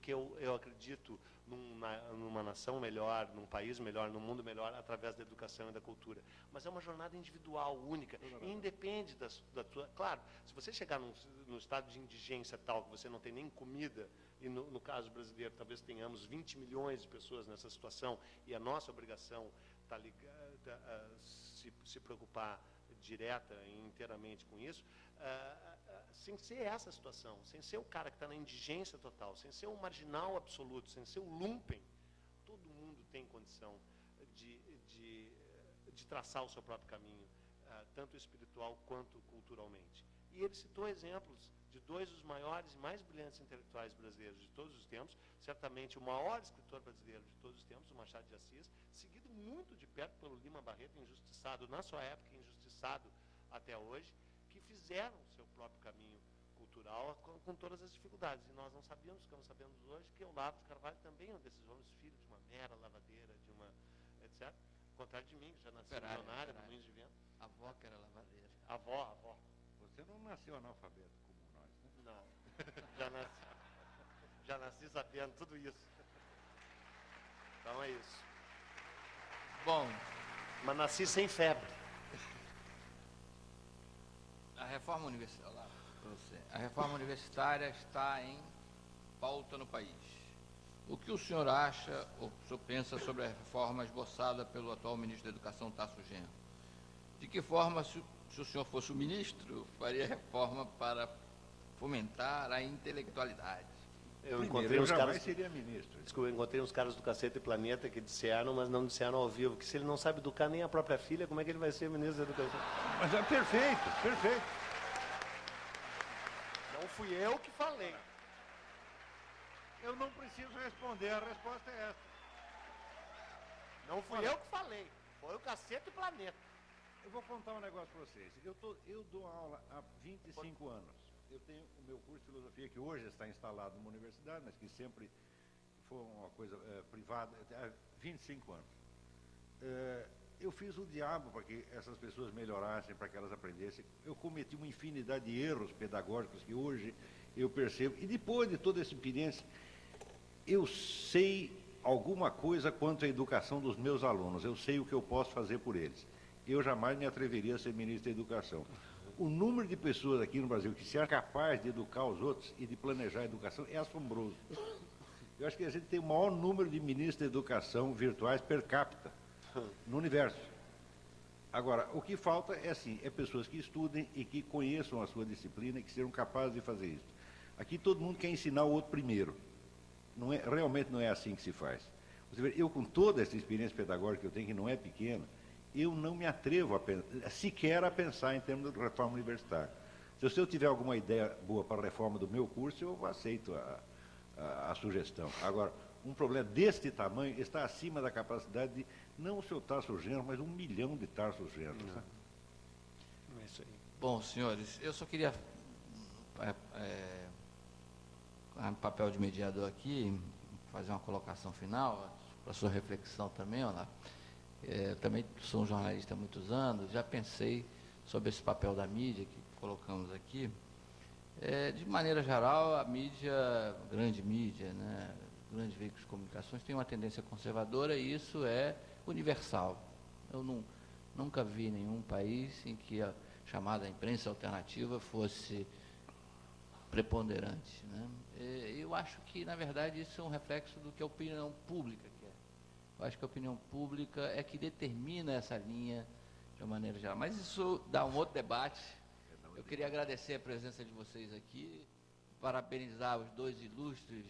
que eu acredito numa nação melhor, num país melhor, num mundo melhor, através da educação e da cultura. Mas é uma jornada individual, única, e independe da tua... Claro, se você chegar num estado de indigência tal, que você não tem nem comida, e no caso brasileiro talvez tenhamos 20 milhões de pessoas nessa situação, e a nossa obrigação está ligada a se preocupar direta e inteiramente com isso, sem ser essa situação, sem ser o cara que está na indigência total, sem ser o marginal absoluto, sem ser o lumpen, todo mundo tem condição de traçar o seu próprio caminho, tanto espiritual quanto culturalmente. E ele citou exemplos de dois dos maiores e mais brilhantes intelectuais brasileiros de todos os tempos, certamente o maior escritor brasileiro de todos os tempos, o Machado de Assis, seguido muito de perto pelo Lima Barreto, injustiçado na sua época, injustiçado até hoje, que fizeram o seu próprio caminho cultural com todas as dificuldades. E nós não sabíamos, ficamos sabendo hoje, que Olavo de Carvalho também é um desses homens, filho de uma mera lavadeira, de uma, etc. Ao contrário de mim, que já nasci milionário, no Moinhos de Vento. A avó que era lavadeira. A avó. Você não nasceu analfabeto como nós, né? Não, já nasci sabendo tudo isso. Então é isso. Bom, mas nasci sem febre. A reforma universitária está em pauta no país. O que o senhor acha, ou o senhor pensa sobre a reforma esboçada pelo atual ministro da Educação, Tasso Genro? De que forma, se o senhor fosse o ministro, faria reforma para fomentar a intelectualidade? Eu encontrei seria ministro. Desculpa, eu encontrei uns caras do Cacete e Planeta que disseram, mas não disseram ao vivo, que se ele não sabe educar nem a própria filha, como é que ele vai ser ministro da Educação? Mas é perfeito. Não fui eu que falei. Eu não preciso responder, a resposta é essa. Não fui eu que falei, foi o Cacete e Planeta. Eu vou contar um negócio para vocês. Eu dou aula há 25 anos. Eu tenho o meu curso de filosofia, que hoje está instalado numa universidade, mas que sempre foi uma coisa privada, há 25 anos. eu fiz o diabo para que essas pessoas melhorassem, para que elas aprendessem. Eu cometi uma infinidade de erros pedagógicos que hoje eu percebo. E depois de toda essa experiência, eu sei alguma coisa quanto à educação dos meus alunos. Eu sei o que eu posso fazer por eles. Eu jamais me atreveria a ser ministro da Educação. O número de pessoas aqui no Brasil que se é capaz de educar os outros e de planejar a educação é assombroso. Eu acho que a gente tem o maior número de ministros da Educação virtuais per capita no universo. Agora, o que falta é assim, é pessoas que estudem e que conheçam a sua disciplina e que sejam capazes de fazer isso. Aqui todo mundo quer ensinar o outro primeiro. Realmente não é assim que se faz. Você vê, eu, com toda essa experiência pedagógica que eu tenho, que não é pequena, eu não me atrevo sequer a pensar em termos de reforma universitária. Se eu tiver alguma ideia boa para a reforma do meu curso, eu aceito a sugestão. Agora, um problema deste tamanho está acima da capacidade de, não o seu Tarso Genro, mas 1 milhão de Tarso Genro. Não é isso aí. Bom, senhores, eu só queria, no papel de mediador aqui, fazer uma colocação final, para a sua reflexão também, Olavo. Também sou um jornalista há muitos anos, já pensei sobre esse papel da mídia que colocamos aqui. De maneira geral, a mídia, grande mídia, né, grandes veículos de comunicações, tem uma tendência conservadora e isso é universal. Eu nunca vi nenhum país em que a chamada imprensa alternativa fosse preponderante, né? Eu acho que, na verdade, isso é um reflexo do que a opinião pública quer. Eu acho que a opinião pública é que determina essa linha de uma maneira geral. Mas isso dá um outro debate. Eu queria agradecer a presença de vocês aqui, parabenizar os dois ilustres